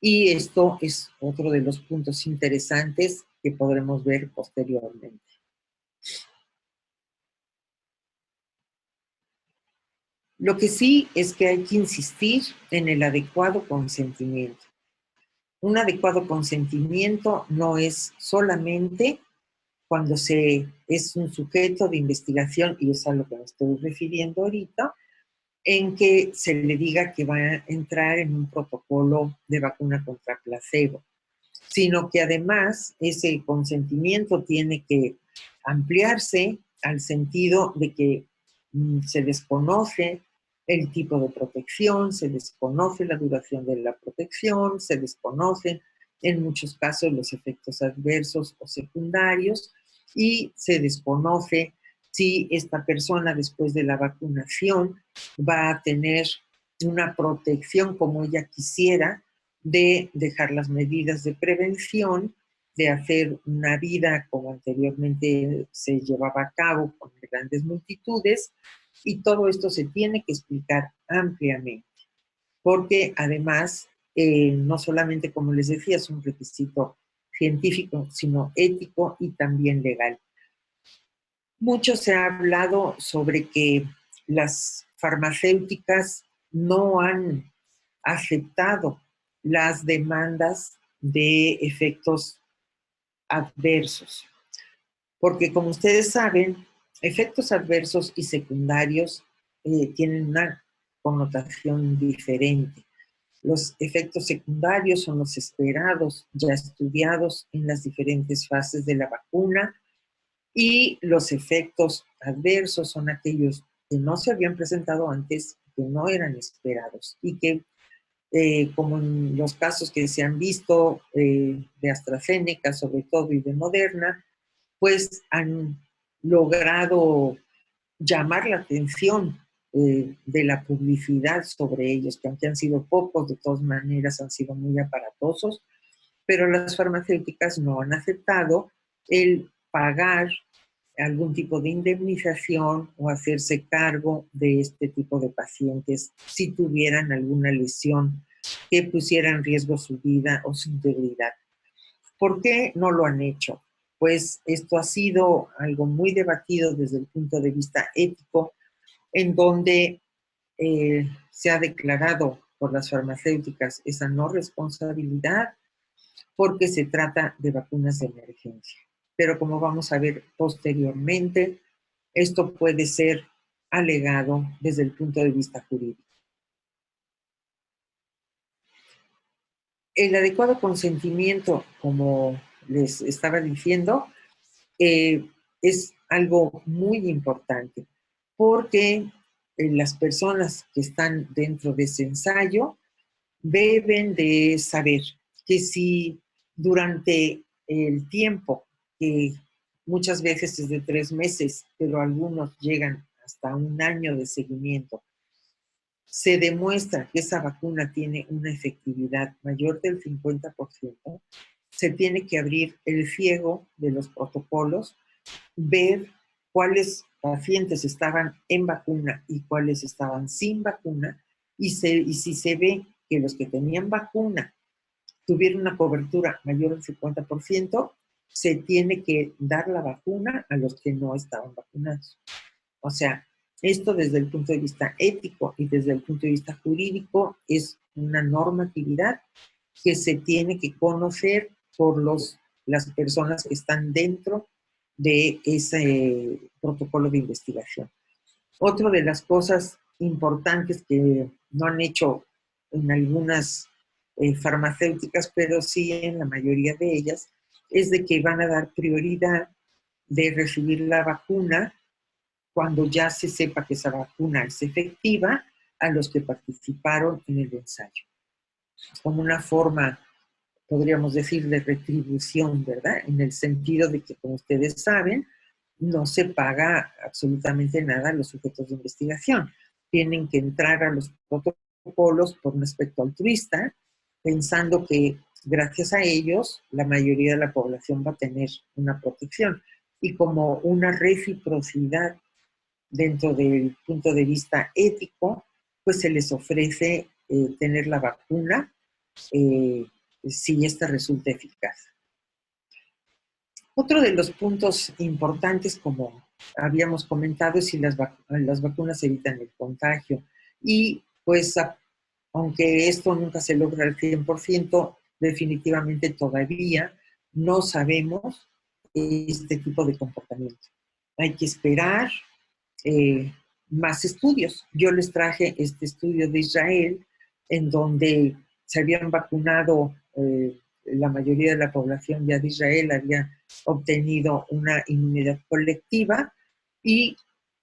y esto es otro de los puntos interesantes que podremos ver posteriormente. Lo que sí es que hay que insistir en el adecuado consentimiento. Un adecuado consentimiento no es solamente cuando es un sujeto de investigación, y es a lo que me estoy refiriendo ahorita, en que se le diga que va a entrar en un protocolo de vacuna contra placebo, sino que además ese consentimiento tiene que ampliarse al sentido de que se desconoce el tipo de protección, se desconoce la duración de la protección, se desconocen en muchos casos los efectos adversos o secundarios y se desconoce si esta persona después de la vacunación va a tener una protección como ella quisiera, de dejar las medidas de prevención, de hacer una vida como anteriormente se llevaba a cabo con grandes multitudes, y todo esto se tiene que explicar ampliamente, porque además, no solamente, como les decía, es un requisito científico, sino ético y también legal. Mucho se ha hablado sobre que las farmacéuticas no han aceptado las demandas de efectos adversos, porque como ustedes saben, efectos adversos y secundarios tienen una connotación diferente. Los efectos secundarios son los esperados, ya estudiados en las diferentes fases de la vacuna, y los efectos adversos son aquellos que no se habían presentado antes, que no eran esperados y que, como en los casos que se han visto de AstraZeneca sobre todo y de Moderna, pues han logrado llamar la atención de la publicidad sobre ellos, que aunque han sido pocos, de todas maneras han sido muy aparatosos, pero las farmacéuticas no han aceptado el pagar algún tipo de indemnización o hacerse cargo de este tipo de pacientes si tuvieran alguna lesión que pusiera en riesgo su vida o su integridad. ¿Por qué no lo han hecho? Pues esto ha sido algo muy debatido desde el punto de vista ético, en donde se ha declarado por las farmacéuticas esa no responsabilidad porque se trata de vacunas de emergencia. Pero como vamos a ver posteriormente, esto puede ser alegado desde el punto de vista jurídico. El adecuado consentimiento, como les estaba diciendo, es algo muy importante porque las personas que están dentro de ese ensayo deben de saber que si durante el tiempo, que muchas veces es de 3 meses, pero algunos llegan hasta 1 año de seguimiento, se demuestra que esa vacuna tiene una efectividad mayor del 50%, se tiene que abrir el ciego de los protocolos, ver cuáles pacientes estaban en vacuna y cuáles estaban sin vacuna, y si se ve que los que tenían vacuna tuvieron una cobertura mayor del 50%, se tiene que dar la vacuna a los que no estaban vacunados. O sea, esto desde el punto de vista ético y desde el punto de vista jurídico es una normatividad que se tiene que conocer por las personas que están dentro de ese protocolo de investigación. Otra de las cosas importantes que no han hecho en algunas farmacéuticas, pero sí en la mayoría de ellas, es de que van a dar prioridad de recibir la vacuna cuando ya se sepa que esa vacuna es efectiva a los que participaron en el ensayo. Como una forma, podríamos decir, de retribución, ¿verdad? En el sentido de que, como ustedes saben, no se paga absolutamente nada a los sujetos de investigación. Tienen que entrar a los protocolos por un aspecto altruista, pensando que gracias a ellos la mayoría de la población va a tener una protección. Y como una reciprocidad dentro del punto de vista ético, pues se les ofrece tener la vacuna si esta resulta eficaz. Otro de los puntos importantes, como habíamos comentado, es si las vacunas evitan el contagio. Y pues, aunque esto nunca se logra al 100%, definitivamente todavía no sabemos este tipo de comportamiento. Hay que esperar más estudios. Yo les traje este estudio de Israel, en donde se habían vacunado la mayoría de la población ya de Israel, había obtenido una inmunidad colectiva y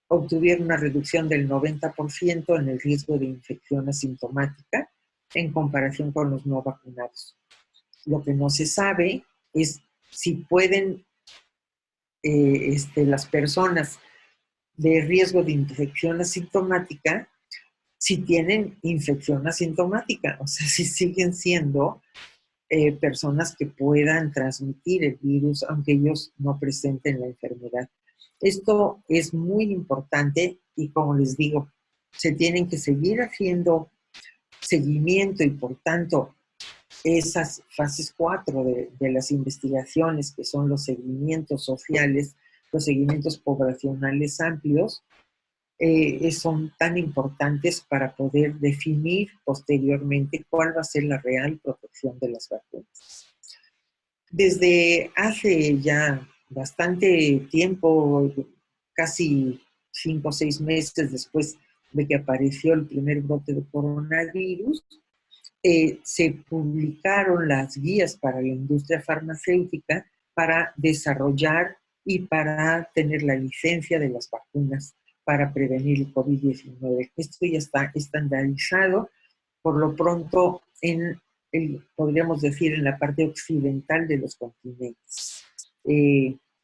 obtuvieron una reducción del 90% en el riesgo de infección asintomática en comparación con los no vacunados. Lo que no se sabe es si pueden las personas de riesgo de infección asintomática, si tienen infección asintomática, o sea, si siguen siendo personas que puedan transmitir el virus, aunque ellos no presenten la enfermedad. Esto es muy importante y, como les digo, se tienen que seguir haciendo seguimiento y, por tanto, esas fases 4 de las investigaciones, que son los seguimientos sociales, los seguimientos poblacionales amplios, son tan importantes para poder definir posteriormente cuál va a ser la real protección de las vacunas. Desde hace ya bastante tiempo, casi 5 o 6 meses después de que apareció el primer brote de coronavirus, se publicaron las guías para la industria farmacéutica para desarrollar y para tener la licencia de las vacunas para prevenir el COVID-19. Esto ya está estandarizado, por lo pronto, podríamos decir, en la parte occidental de los continentes.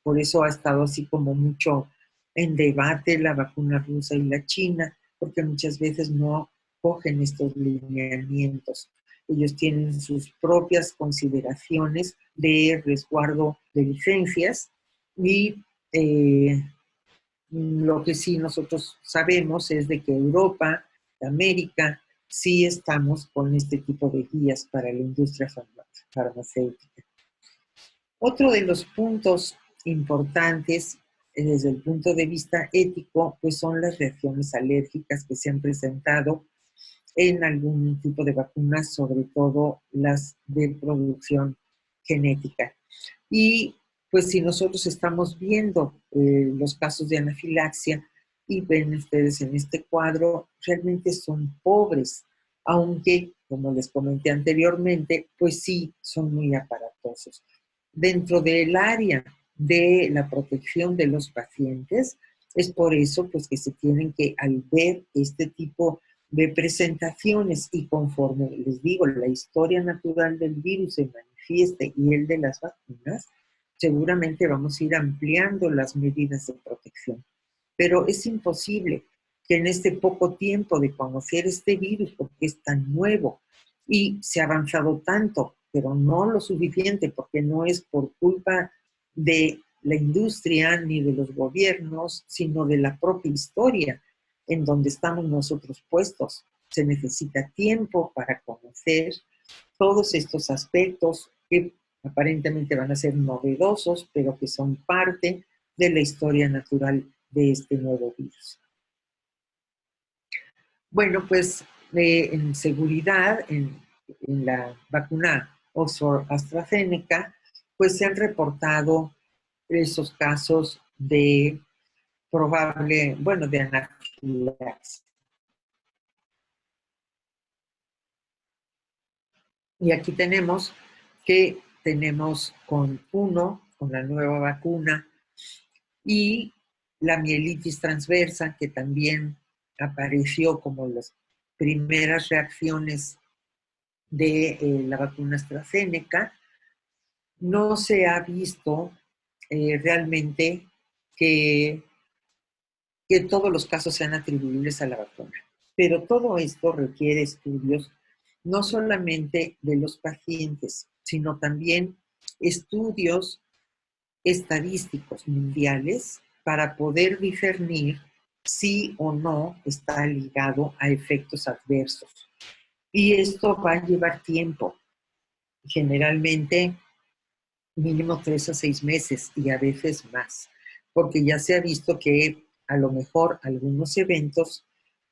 Por eso ha estado así como mucho en debate la vacuna rusa y la china, porque muchas veces no cogen estos lineamientos. Ellos tienen sus propias consideraciones de resguardo de licencias y Lo que sí nosotros sabemos es de que Europa, América, sí estamos con este tipo de guías para la industria farmacéutica. Otro de los puntos importantes desde el punto de vista ético, pues son las reacciones alérgicas que se han presentado en algún tipo de vacunas, sobre todo las de producción genética. Y pues si nosotros estamos viendo los casos de anafilaxia y ven ustedes en este cuadro, realmente son pobres, aunque, como les comenté anteriormente, pues sí, son muy aparatosos. Dentro del área de la protección de los pacientes, es por eso pues que se tienen que, al ver este tipo de presentaciones y conforme les digo, la historia natural del virus se manifieste y el de las vacunas, seguramente vamos a ir ampliando las medidas de protección. Pero es imposible que en este poco tiempo de conocer este virus, porque es tan nuevo y se ha avanzado tanto, pero no lo suficiente, porque no es por culpa de la industria ni de los gobiernos, sino de la propia historia en donde estamos nosotros puestos. Se necesita tiempo para conocer todos estos aspectos que aparentemente van a ser novedosos, pero que son parte de la historia natural de este nuevo virus. Bueno, pues en seguridad, en la vacuna Oxford AstraZeneca, pues se han reportado esos casos de probable, bueno, de anafilaxia. Y aquí tenemos que tenemos con la nueva vacuna, y la mielitis transversa, que también apareció como las primeras reacciones de la vacuna AstraZeneca. No se ha visto realmente que todos los casos sean atribuibles a la vacuna. Pero todo esto requiere estudios no solamente de los pacientes, sino también estudios estadísticos mundiales para poder discernir si o no está ligado a efectos adversos. Y esto va a llevar tiempo, generalmente mínimo 3 a 6 meses y a veces más, porque ya se ha visto que a lo mejor algunos eventos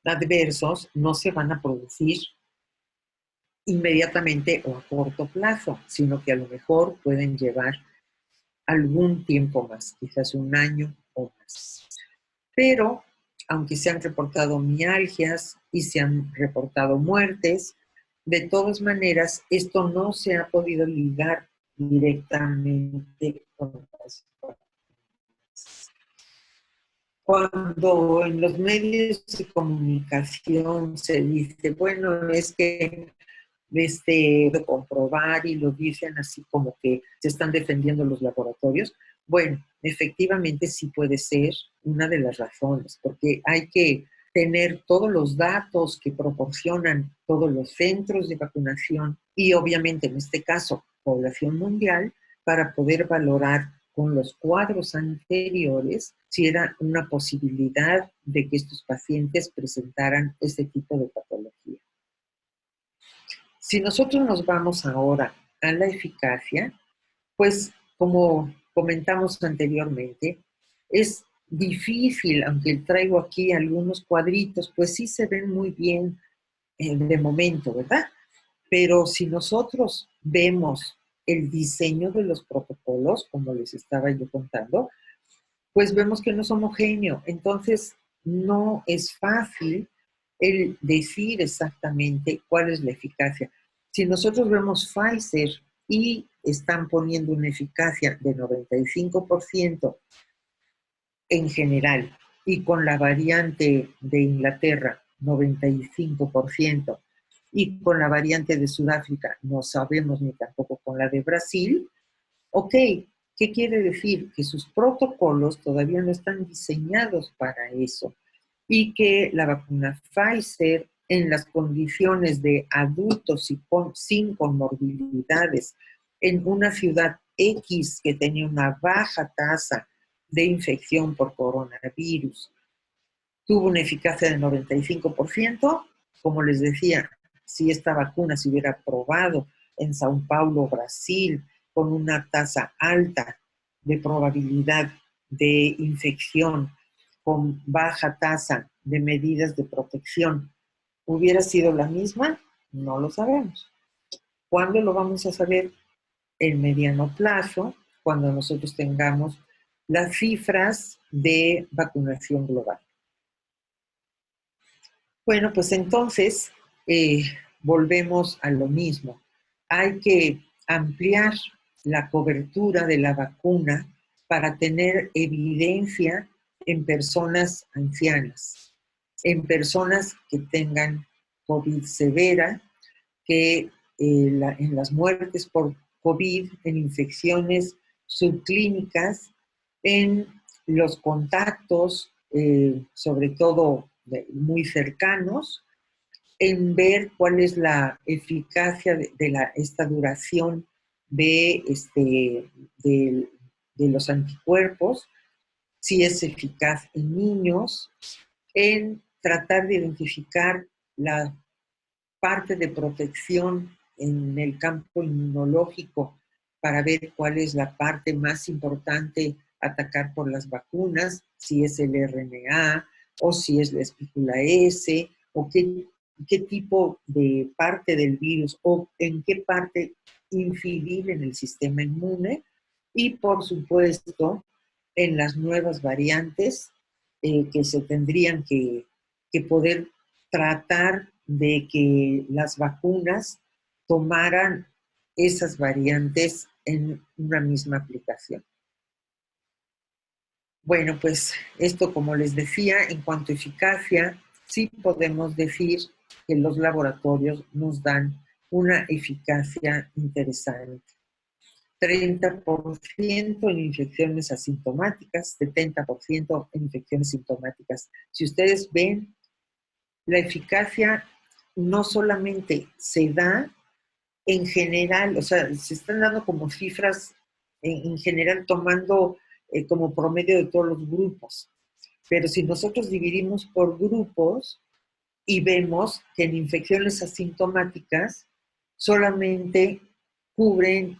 adversos no se van a producir inmediatamente o a corto plazo, sino que a lo mejor pueden llevar algún tiempo más, quizás un año o más. Pero, aunque se han reportado mialgias y se han reportado muertes, de todas maneras, esto no se ha podido ligar directamente con las vacunas. Cuando en los medios de comunicación se dice, bueno, es que de comprobar y lo dicen así como que se están defendiendo los laboratorios. Bueno, efectivamente sí puede ser una de las razones, porque hay que tener todos los datos que proporcionan todos los centros de vacunación y obviamente en este caso población mundial para poder valorar con los cuadros anteriores si era una posibilidad de que estos pacientes presentaran este tipo de patología. Si nosotros nos vamos ahora a la eficacia, pues como comentamos anteriormente, es difícil, aunque traigo aquí algunos cuadritos, pues sí se ven muy bien de momento, ¿verdad? Pero si nosotros vemos el diseño de los protocolos, como les estaba yo contando, pues vemos que no es homogéneo. Entonces, no es fácil el decir exactamente cuál es la eficacia. Si nosotros vemos Pfizer y están poniendo una eficacia de 95% en general y con la variante de Inglaterra 95% y con la variante de Sudáfrica no sabemos ni tampoco con la de Brasil, ok, ¿qué quiere decir? Que sus protocolos todavía no están diseñados para eso y que la vacuna Pfizer en las condiciones de adultos y sin comorbilidades en una ciudad X que tenía una baja tasa de infección por coronavirus. Tuvo una eficacia del 95%. Como les decía, si esta vacuna se hubiera probado en Sao Paulo, Brasil, con una tasa alta de probabilidad de infección, con baja tasa de medidas de protección, ¿hubiera sido la misma? No lo sabemos. ¿Cuándo lo vamos a saber? En mediano plazo, cuando nosotros tengamos las cifras de vacunación global. Bueno, pues entonces volvemos a lo mismo. Hay que ampliar la cobertura de la vacuna para tener evidencia en personas ancianas, en personas que tengan COVID severa, que en las muertes por COVID, en infecciones subclínicas, en los contactos, sobre todo muy cercanos, en ver cuál es la eficacia de esta duración de los anticuerpos, si es eficaz en niños, en tratar de identificar la parte de protección en el campo inmunológico para ver cuál es la parte más importante a atacar por las vacunas, si es el RNA o si es la espícula S, o qué tipo de parte del virus o en qué parte incidir en el sistema inmune, y por supuesto en las nuevas variantes que se tendrían que poder tratar de que las vacunas tomaran esas variantes en una misma aplicación. Bueno, pues esto, como les decía, en cuanto a eficacia, sí podemos decir que los laboratorios nos dan una eficacia interesante. 30% en infecciones asintomáticas, 70% en infecciones sintomáticas. Si ustedes ven, la eficacia no solamente se da en general, o sea, se están dando como cifras en general tomando como promedio de todos los grupos. Pero si nosotros dividimos por grupos y vemos que en infecciones asintomáticas solamente cubren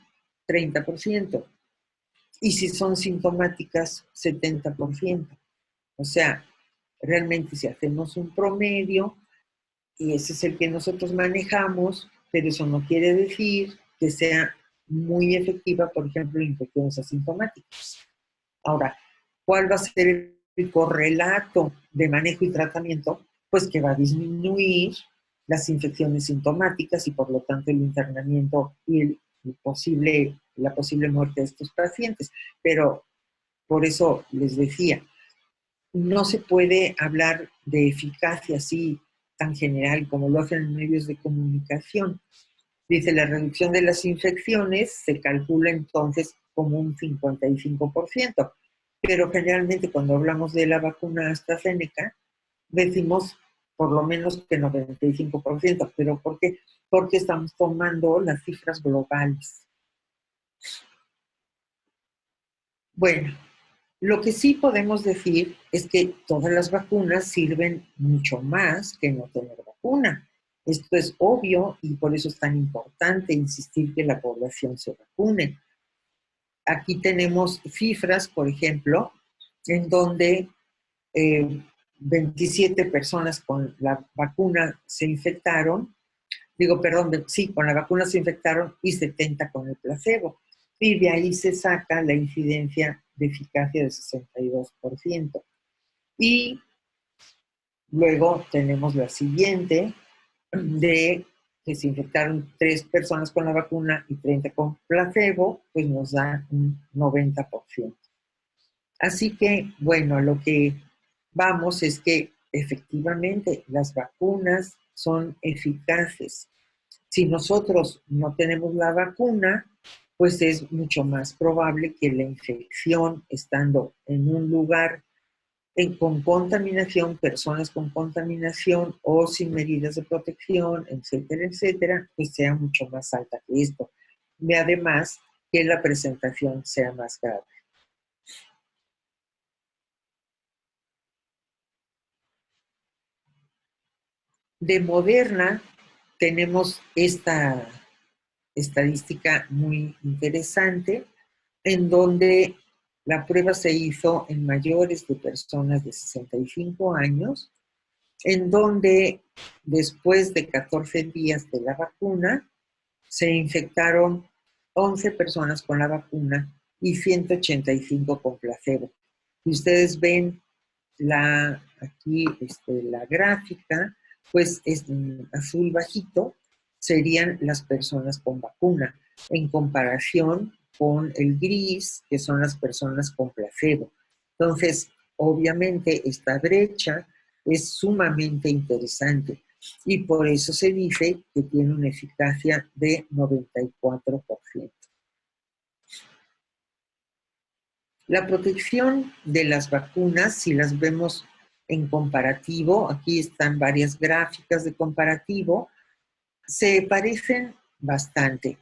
30%, y si son sintomáticas, 70%. O sea, realmente si hacemos un promedio, y ese es el que nosotros manejamos, pero eso no quiere decir que sea muy efectiva, por ejemplo, en infecciones asintomáticas. Ahora, ¿cuál va a ser el correlato de manejo y tratamiento? Pues que va a disminuir las infecciones sintomáticas y por lo tanto el internamiento y la posible muerte de estos pacientes. Pero por eso les decía, no se puede hablar de eficacia así tan general como lo hacen en medios de comunicación. Dice, la reducción de las infecciones se calcula entonces como un 55%, pero generalmente cuando hablamos de la vacuna AstraZeneca, decimos por lo menos que 95%, pero ¿por qué? Porque estamos tomando las cifras globales. Bueno, lo que sí podemos decir es que todas las vacunas sirven mucho más que no tener vacuna. Esto es obvio y por eso es tan importante insistir que la población se vacune. Aquí tenemos cifras, por ejemplo, en donde 27 personas con la vacuna se infectaron, con la vacuna se infectaron y 70 con el placebo. Y de ahí se saca la incidencia de eficacia de 62%. Y luego tenemos la siguiente, de que se infectaron 3 personas con la vacuna y 30 con placebo, pues nos da un 90%. Así que, bueno, a lo que vamos es que efectivamente las vacunas son eficaces. Si nosotros no tenemos la vacuna, pues es mucho más probable que la infección, estando en un lugar con contaminación, personas con contaminación o sin medidas de protección, etcétera, etcétera, pues sea mucho más alta que esto. Y además, que la presentación sea más grave. De Moderna tenemos esta estadística muy interesante en donde la prueba se hizo en mayores de personas de 65 años, en donde después de 14 días de la vacuna se infectaron 11 personas con la vacuna y 185 con placebo. Y ustedes ven aquí la gráfica, pues es en azul bajito, serían las personas con vacuna, en comparación con el gris, que son las personas con placebo. Entonces, obviamente, esta brecha es sumamente interesante y por eso se dice que tiene una eficacia de 94%. La protección de las vacunas, si las vemos en comparativo, aquí están varias gráficas de comparativo, se parecen bastante.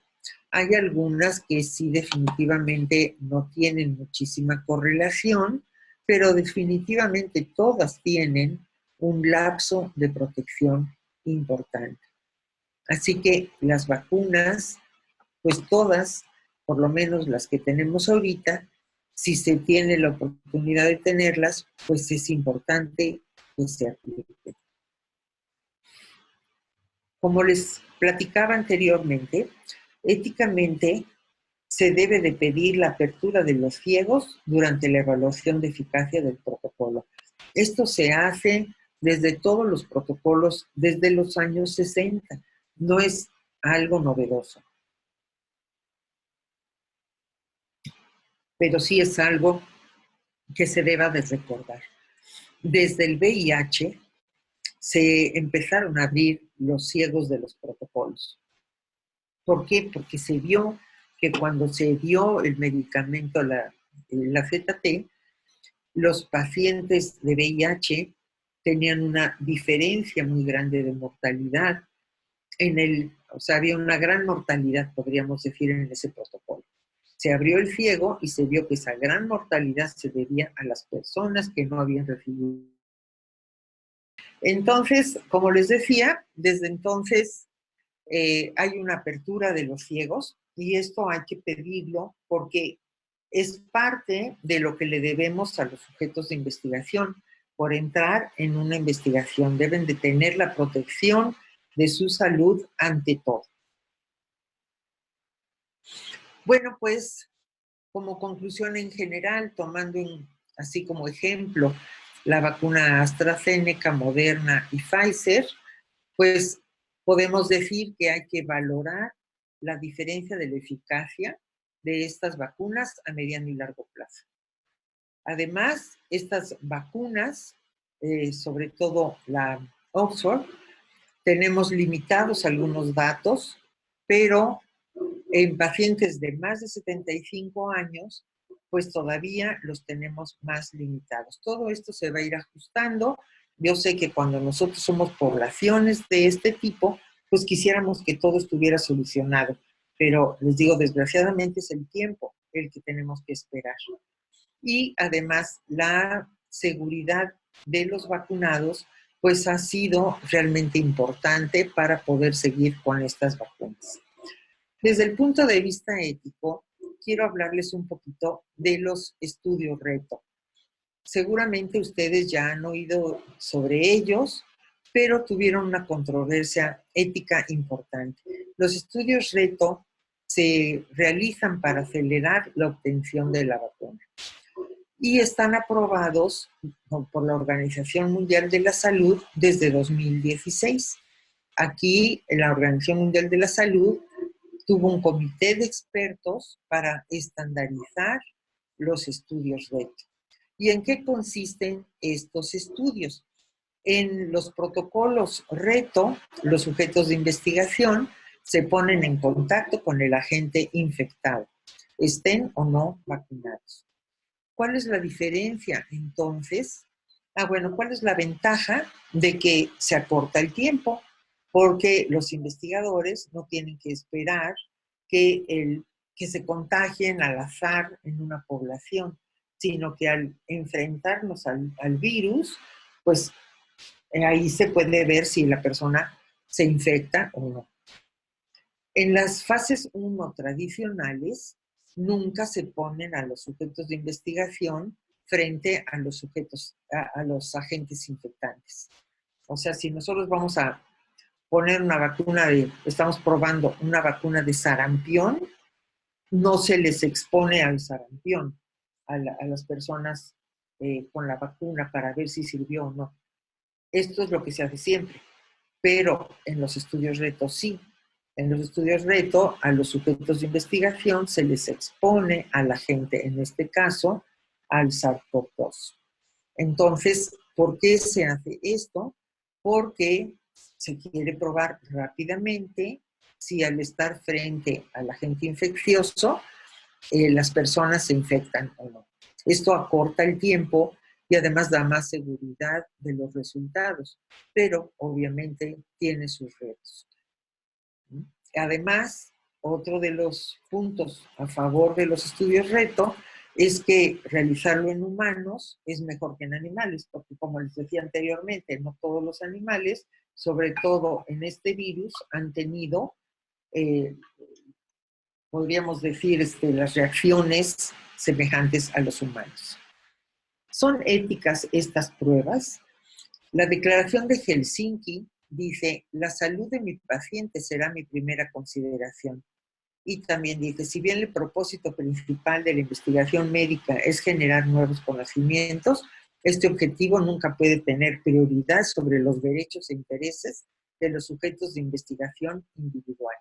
Hay algunas que sí definitivamente no tienen muchísima correlación, pero definitivamente todas tienen un lapso de protección importante. Así que las vacunas, pues todas, por lo menos las que tenemos ahorita, si se tiene la oportunidad de tenerlas, pues es importante que se apliquen. Como les platicaba anteriormente, éticamente se debe de pedir la apertura de los ciegos durante la evaluación de eficacia del protocolo. Esto se hace desde todos los protocolos, desde los años 60. No es algo novedoso, pero sí es algo que se deba de recordar. Desde el VIH se empezaron a abrir los ciegos de los protocolos. ¿Por qué? Porque se vio que cuando se dio el medicamento, la ZT, los pacientes de VIH tenían una diferencia muy grande de mortalidad. O sea, había una gran mortalidad, podríamos decir, en ese protocolo. Se abrió el ciego y se vio que esa gran mortalidad se debía a las personas que no habían recibido. Entonces, como les decía, desde entonces hay una apertura de los ciegos y esto hay que pedirlo porque es parte de lo que le debemos a los sujetos de investigación. Por entrar en una investigación deben de tener la protección de su salud ante todo. Bueno, pues como conclusión en general, tomando así como ejemplo la vacuna AstraZeneca, Moderna y Pfizer, pues podemos decir que hay que valorar la diferencia de la eficacia de estas vacunas a mediano y largo plazo. Además, estas vacunas, sobre todo la Oxford, tenemos limitados algunos datos, pero en pacientes de más de 75 años, pues todavía los tenemos más limitados. Todo esto se va a ir ajustando. Yo sé que cuando nosotros somos poblaciones de este tipo, pues quisiéramos que todo estuviera solucionado, pero les digo, desgraciadamente es el tiempo el que tenemos que esperar. Y además la seguridad de los vacunados pues ha sido realmente importante para poder seguir con estas vacunas. Desde el punto de vista ético, quiero hablarles un poquito de los estudios reto. Seguramente ustedes ya han oído sobre ellos, pero tuvieron una controversia ética importante. Los estudios reto se realizan para acelerar la obtención de la vacuna y están aprobados por la Organización Mundial de la Salud desde 2016. Aquí, la Organización Mundial de la Salud tuvo un comité de expertos para estandarizar los estudios reto. ¿Y en qué consisten estos estudios? En los protocolos reto, los sujetos de investigación se ponen en contacto con el agente infectado, estén o no vacunados. ¿Cuál es la diferencia entonces? Bueno, ¿cuál es la ventaja de que se acorta el tiempo? Porque los investigadores no tienen que esperar que se contagien al azar en una población, sino que al enfrentarnos al virus, pues Ahí se puede ver si la persona se infecta o no. En las fases 1 tradicionales, nunca se ponen a los sujetos de investigación frente a los sujetos, a los agentes infectantes. O sea, si nosotros vamos a poner una vacuna estamos probando una vacuna de sarampión, no se les expone al sarampión a las personas con la vacuna para ver si sirvió o no. Esto es lo que se hace siempre, pero en los estudios reto sí. En los estudios reto, a los sujetos de investigación se les expone a la gente, en este caso, al SARS-CoV-2. Entonces, ¿por qué se hace esto? Porque se quiere probar rápidamente si al estar frente al agente infeccioso, las personas se infectan o no. Esto acorta el tiempo y además da más seguridad de los resultados, pero obviamente tiene sus retos. Además, otro de los puntos a favor de los estudios reto es que realizarlo en humanos es mejor que en animales, porque como les decía anteriormente, no todos los animales, sobre todo en este virus, han tenido, podríamos decir, las reacciones semejantes a los humanos. ¿Son éticas estas pruebas? La Declaración de Helsinki dice, la salud de mi paciente será mi primera consideración. Y también dice, si bien el propósito principal de la investigación médica es generar nuevos conocimientos, este objetivo nunca puede tener prioridad sobre los derechos e intereses de los sujetos de investigación individual.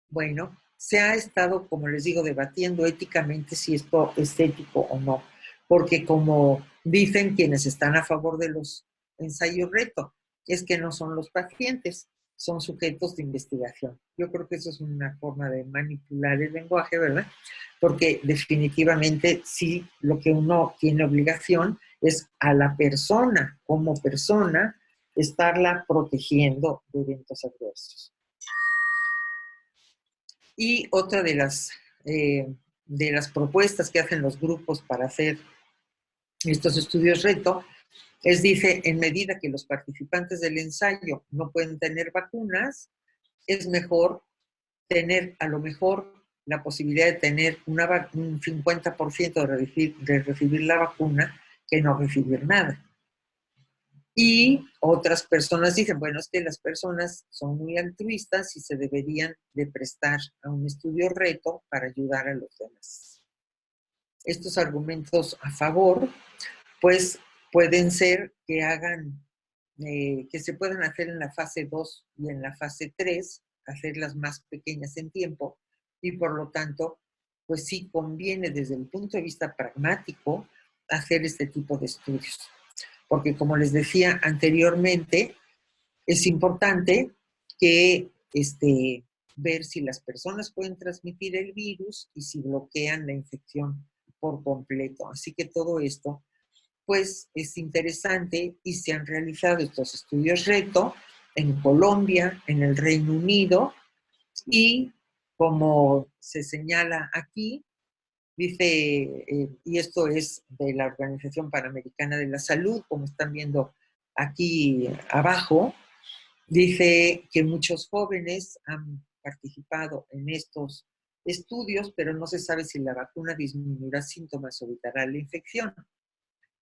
Bueno, se ha estado, como les digo, debatiendo éticamente si esto es ético o no, porque como dicen quienes están a favor de los ensayos reto, es que no son los pacientes, son sujetos de investigación. Yo creo que eso es una forma de manipular el lenguaje, ¿verdad? Porque definitivamente sí, lo que uno tiene obligación es a la persona, como persona, estarla protegiendo de eventos adversos. Y otra de las propuestas que hacen los grupos para hacer estos estudios reto dice, en medida que los participantes del ensayo no pueden tener vacunas, es mejor tener a lo mejor la posibilidad de tener un 50% de recibir la vacuna que no recibir nada. Y otras personas dicen, bueno, es que las personas son muy altruistas y se deberían de prestar a un estudio reto para ayudar a los demás. Estos argumentos a favor, pues pueden ser que que se puedan hacer en la fase 2 y en la fase 3, hacerlas más pequeñas en tiempo, y por lo tanto, pues sí conviene desde el punto de vista pragmático hacer este tipo de estudios. Porque como les decía anteriormente, es importante que ver si las personas pueden transmitir el virus y si bloquean la infección por completo. Así que todo esto, pues, es interesante y se han realizado estos estudios reto en Colombia, en el Reino Unido y, como se señala aquí, dice, y esto es de la Organización Panamericana de la Salud, como están viendo aquí abajo, dice que muchos jóvenes han participado en estos estudios, pero no se sabe si la vacuna disminuirá síntomas o evitará la infección.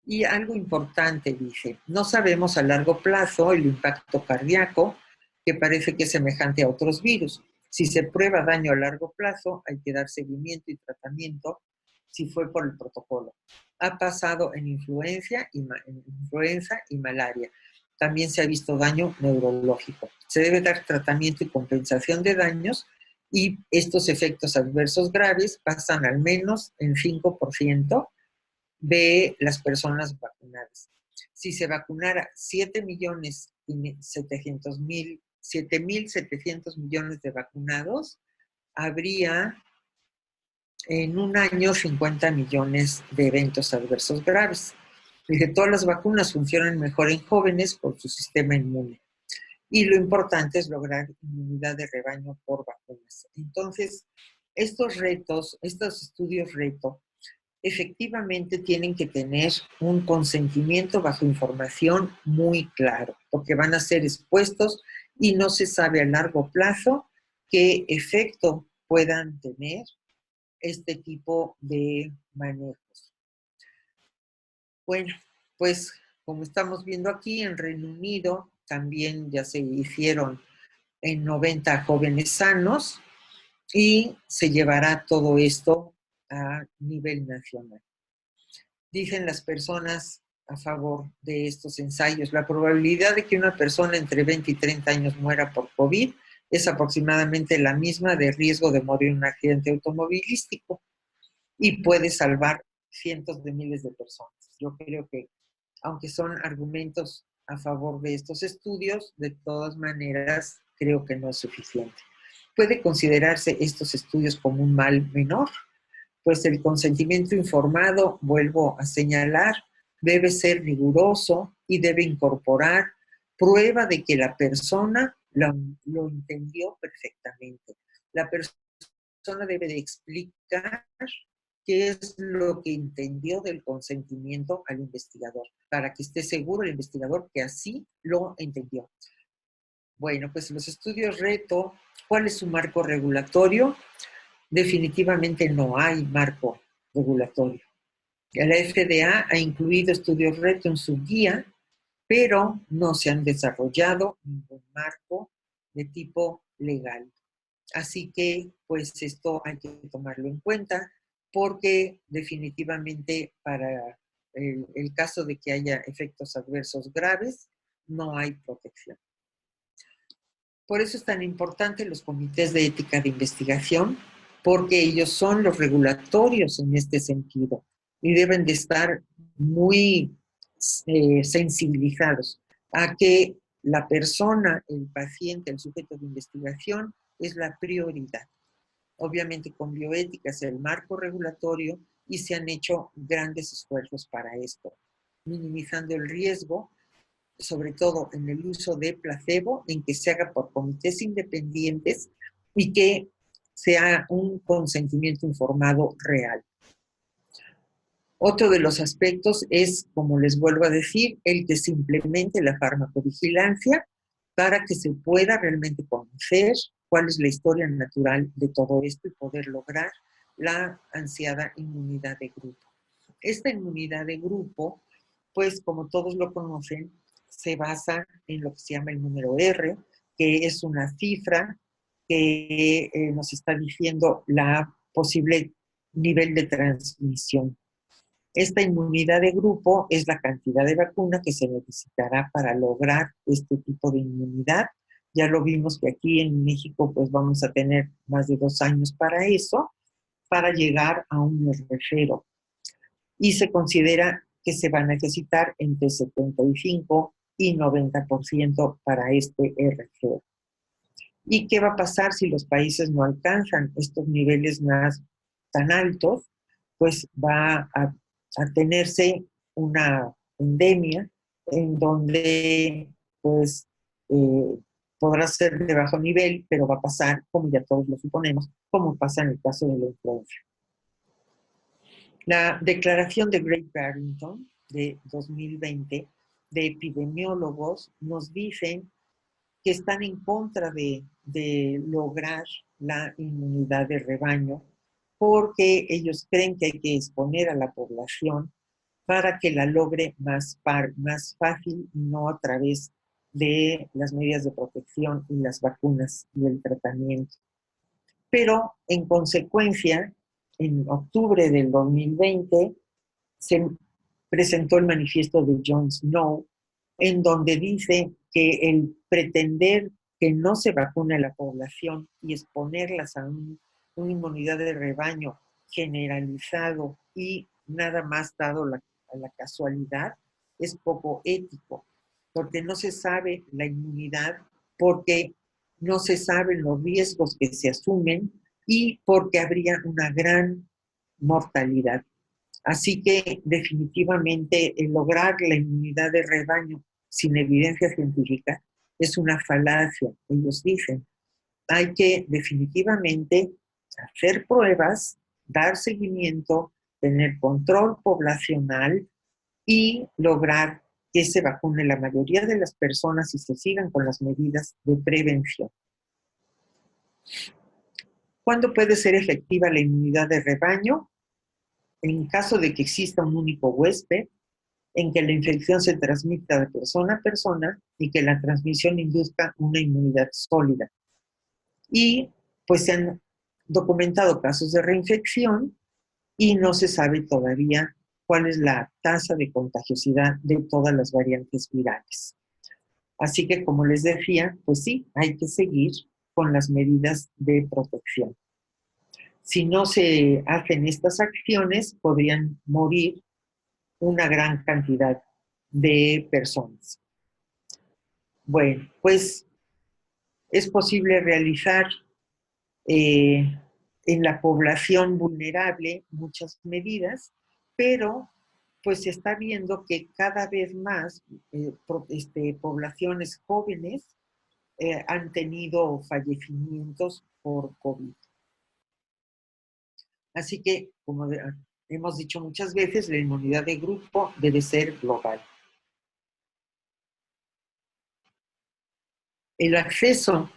Y algo importante, dice, no sabemos a largo plazo el impacto cardíaco, que parece que es semejante a otros virus. Si se prueba daño a largo plazo, hay que dar seguimiento y tratamiento si fue por el protocolo. Ha pasado en influenza y malaria. También se ha visto daño neurológico. Se debe dar tratamiento y compensación de daños y estos efectos adversos graves pasan al menos en 5% de las personas vacunadas. Si se vacunara 7.700.000 millones de vacunados, habría en un año 50 millones de eventos adversos graves. Dice, todas las vacunas funcionan mejor en jóvenes por su sistema inmune. Y lo importante es lograr inmunidad de rebaño por vacunas. Entonces, estos retos, estos estudios reto, efectivamente tienen que tener un consentimiento bajo información muy claro, porque van a ser expuestos y no se sabe a largo plazo qué efecto puedan tener este tipo de manejos. Bueno, pues como estamos viendo aquí, en Reino Unido también ya se hicieron en 90 jóvenes sanos y se llevará todo esto a nivel nacional. Dicen las personas a favor de estos ensayos, la probabilidad de que una persona entre 20 y 30 años muera por COVID es aproximadamente la misma de riesgo de morir en un accidente automovilístico y puede salvar cientos de miles de personas. Yo creo que, aunque son argumentos a favor de estos estudios, de todas maneras creo que no es suficiente. ¿Puede considerarse estos estudios como un mal menor? Pues el consentimiento informado, vuelvo a señalar, debe ser riguroso y debe incorporar prueba de que la persona lo entendió perfectamente. La persona debe de explicar qué es lo que entendió del consentimiento al investigador, para que esté seguro el investigador que así lo entendió. Bueno, pues los estudios reto, ¿cuál es su marco regulatorio? Definitivamente no hay marco regulatorio. La FDA ha incluido estudios reto en su guía, pero no se han desarrollado ningún marco de tipo legal. Así que, pues esto hay que tomarlo en cuenta porque definitivamente para el caso de que haya efectos adversos graves, no hay protección. Por eso es tan importante los comités de ética de investigación, porque ellos son los regulatorios en este sentido y deben de estar muy sensibilizados a que la persona, el paciente, el sujeto de investigación es la prioridad. Obviamente con bioética es el marco regulatorio y se han hecho grandes esfuerzos para esto, minimizando el riesgo, sobre todo en el uso de placebo, en que se haga por comités independientes y que sea un consentimiento informado real. Otro de los aspectos es, como les vuelvo a decir, el que se implemente la farmacovigilancia para que se pueda realmente conocer cuál es la historia natural de todo esto y poder lograr la ansiada inmunidad de grupo. Esta inmunidad de grupo, pues como todos lo conocen, se basa en lo que se llama el número R, que es una cifra que nos está diciendo la posible nivel de transmisión. Esta inmunidad de grupo es la cantidad de vacuna que se necesitará para lograr este tipo de inmunidad. Ya lo vimos que aquí en México pues vamos a tener más de 2 años para eso, para llegar a un R0. Y se considera que se va a necesitar entre 75 y 90% para este R0. ¿Y qué va a pasar si los países no alcanzan estos niveles más tan altos? Pues va a tenerse una endemia en donde pues podrá ser de bajo nivel, pero va a pasar, como ya todos lo suponemos, como pasa en el caso de la influenza. La declaración de Great Barrington de 2020 de epidemiólogos nos dicen que están en contra de lograr la inmunidad de rebaño porque ellos creen que hay que exponer a la población para que la logre más fácil y no a través de las medidas de protección y las vacunas y el tratamiento. Pero en consecuencia, en octubre del 2020 se presentó el manifiesto de John Snow, en donde dice que el pretender que no se vacune a la población y exponerlas a una inmunidad de rebaño generalizado y nada más dado a la casualidad es poco ético, porque no se sabe la inmunidad, porque no se saben los riesgos que se asumen y porque habría una gran mortalidad. Así que definitivamente el lograr la inmunidad de rebaño sin evidencia científica es una falacia, ellos dicen. Hay que definitivamente hacer pruebas, dar seguimiento tener control poblacional y lograr que se vacune la mayoría de las personas y se sigan con las medidas de prevención. ¿Cuándo puede ser efectiva la inmunidad de rebaño? En caso de que exista un único huésped, en que la infección se transmita de persona a persona y que la transmisión induzca una inmunidad sólida. Y pues se han documentado casos de reinfección y no se sabe todavía cuál es la tasa de contagiosidad de todas las variantes virales. Así que, como les decía, pues sí, hay que seguir con las medidas de protección. Si no se hacen estas acciones, podrían morir una gran cantidad de personas. Bueno, pues es posible realizar en la población vulnerable muchas medidas, pero pues se está viendo que cada vez más poblaciones jóvenes han tenido fallecimientos por COVID. Así que, como hemos dicho muchas veces, la inmunidad de grupo debe ser global. El acceso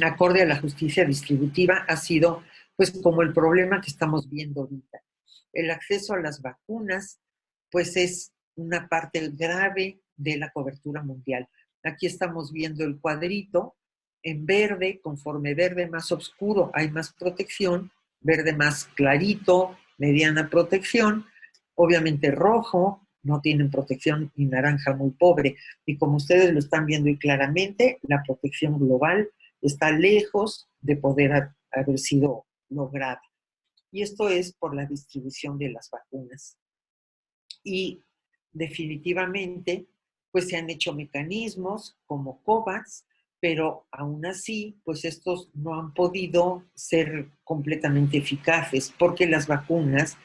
acorde a la justicia distributiva ha sido, pues, como el problema que estamos viendo ahorita. El acceso a las vacunas, pues, es una parte grave de la cobertura mundial. Aquí estamos viendo el cuadrito en verde, conforme verde más oscuro hay más protección, verde más clarito, mediana protección, obviamente rojo, no tienen protección, y naranja muy pobre. Y como ustedes lo están viendo y claramente, la protección global está lejos de poder haber sido lograda. Y esto es por la distribución de las vacunas. Y definitivamente, pues se han hecho mecanismos como COVAX, pero aún así, pues estos no han podido ser completamente eficaces porque las vacunas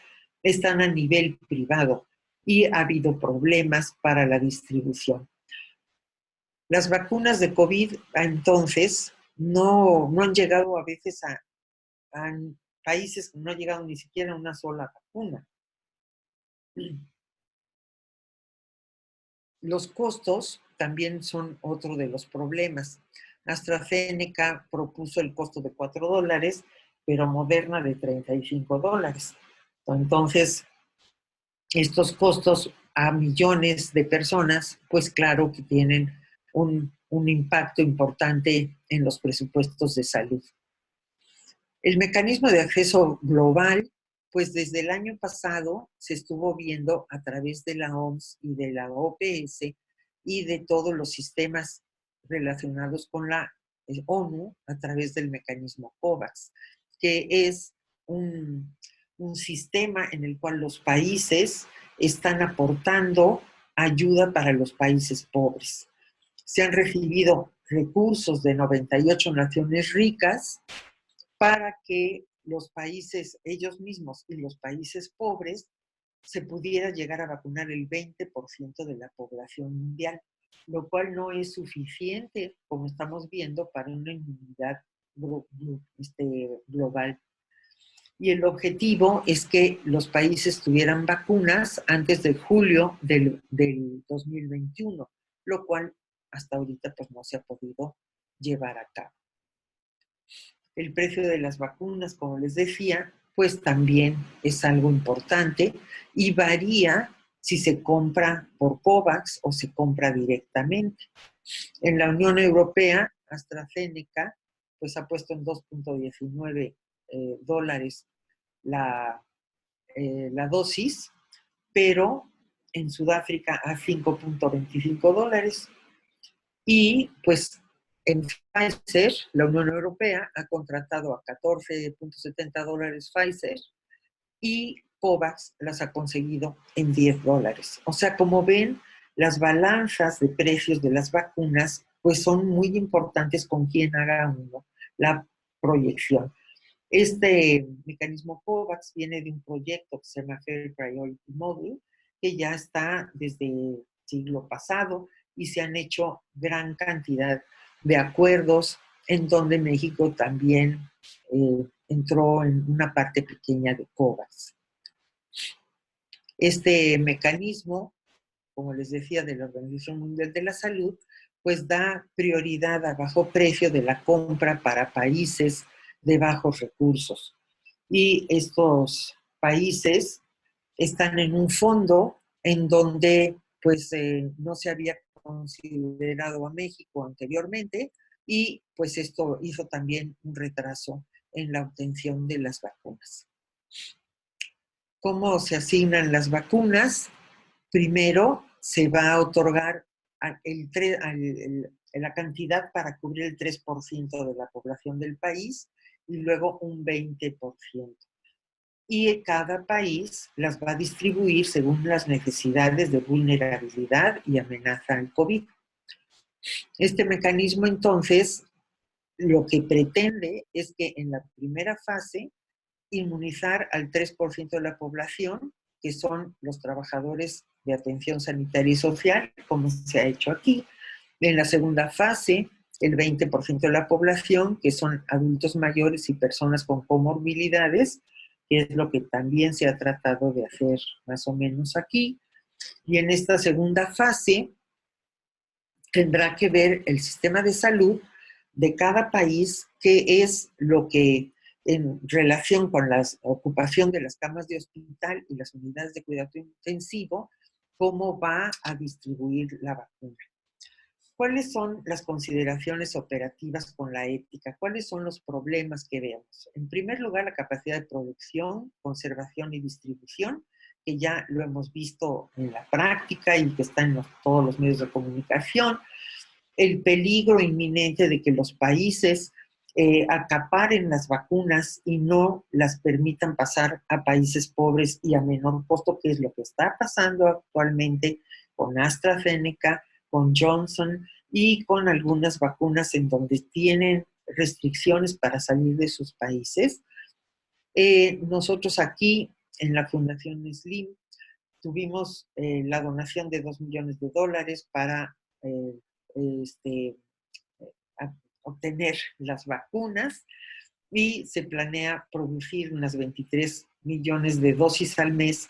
están a nivel privado y ha habido problemas para la distribución. Las vacunas de COVID, entonces, no han llegado a veces a países que no han llegado ni siquiera a una sola vacuna. Los costos también son otro de los problemas. AstraZeneca propuso el costo de $4, pero Moderna de $35. Entonces, estos costos a millones de personas, pues claro que tienen un impacto importante en los presupuestos de salud. El mecanismo de acceso global, pues desde el año pasado se estuvo viendo a través de la OMS y de la OPS y de todos los sistemas relacionados con la ONU a través del mecanismo COVAX, que es un sistema en el cual los países están aportando ayuda para los países pobres. Se han recibido recursos de 98 naciones ricas para que los países, ellos mismos y los países pobres, se pudiera llegar a vacunar el 20% de la población mundial, lo cual no es suficiente, como estamos viendo, para una inmunidad global. Y el objetivo es que los países tuvieran vacunas antes de julio del 2021, lo cual hasta ahorita pues no se ha podido llevar a cabo. El precio de las vacunas, como les decía, pues también es algo importante y varía si se compra por COVAX o se compra directamente. En la Unión Europea, AstraZeneca, pues ha puesto en $2.19 la dosis, pero en Sudáfrica a $5.25. Y pues en Pfizer, la Unión Europea ha contratado a $14.70 Pfizer y COVAX las ha conseguido en $10. O sea, como ven, las balanzas de precios de las vacunas pues son muy importantes con quien haga uno la proyección. Este mecanismo COVAX viene de un proyecto que se llama Fair Priority Model, que ya está desde el siglo pasado y se han hecho gran cantidad de acuerdos en donde México también entró en una parte pequeña de COVAX. Este mecanismo, como les decía, de la Organización Mundial de la Salud, pues da prioridad a bajo precio de la compra para países de bajos recursos. Y estos países están en un fondo en donde pues no se había considerado a México anteriormente y pues esto hizo también un retraso en la obtención de las vacunas. ¿Cómo se asignan las vacunas? Primero se va a otorgar la cantidad para cubrir el 3% de la población del país y luego un 20%. Y cada país las va a distribuir según las necesidades de vulnerabilidad y amenaza al COVID. Este mecanismo, entonces, lo que pretende es que en la primera fase inmunizar al 3% de la población, que son los trabajadores de atención sanitaria y social, como se ha hecho aquí. En la segunda fase, el 20% de la población, que son adultos mayores y personas con comorbilidades, que es lo que también se ha tratado de hacer más o menos aquí. Y en esta segunda fase tendrá que ver el sistema de salud de cada país, qué es lo que en relación con la ocupación de las camas de hospital y las unidades de cuidado intensivo, cómo va a distribuir la vacuna. ¿Cuáles son las consideraciones operativas con la ética? ¿Cuáles son los problemas que vemos? En primer lugar, la capacidad de producción, conservación y distribución, que ya lo hemos visto en la práctica y que está en todos los medios de comunicación. El peligro inminente de que los países acaparen las vacunas y no las permitan pasar a países pobres y a menor costo, que es lo que está pasando actualmente con AstraZeneca, con Johnson y con algunas vacunas en donde tienen restricciones para salir de sus países. Nosotros aquí en la Fundación Slim tuvimos la donación de $2 millones para obtener las vacunas y se planea producir unas 23 millones de dosis al mes,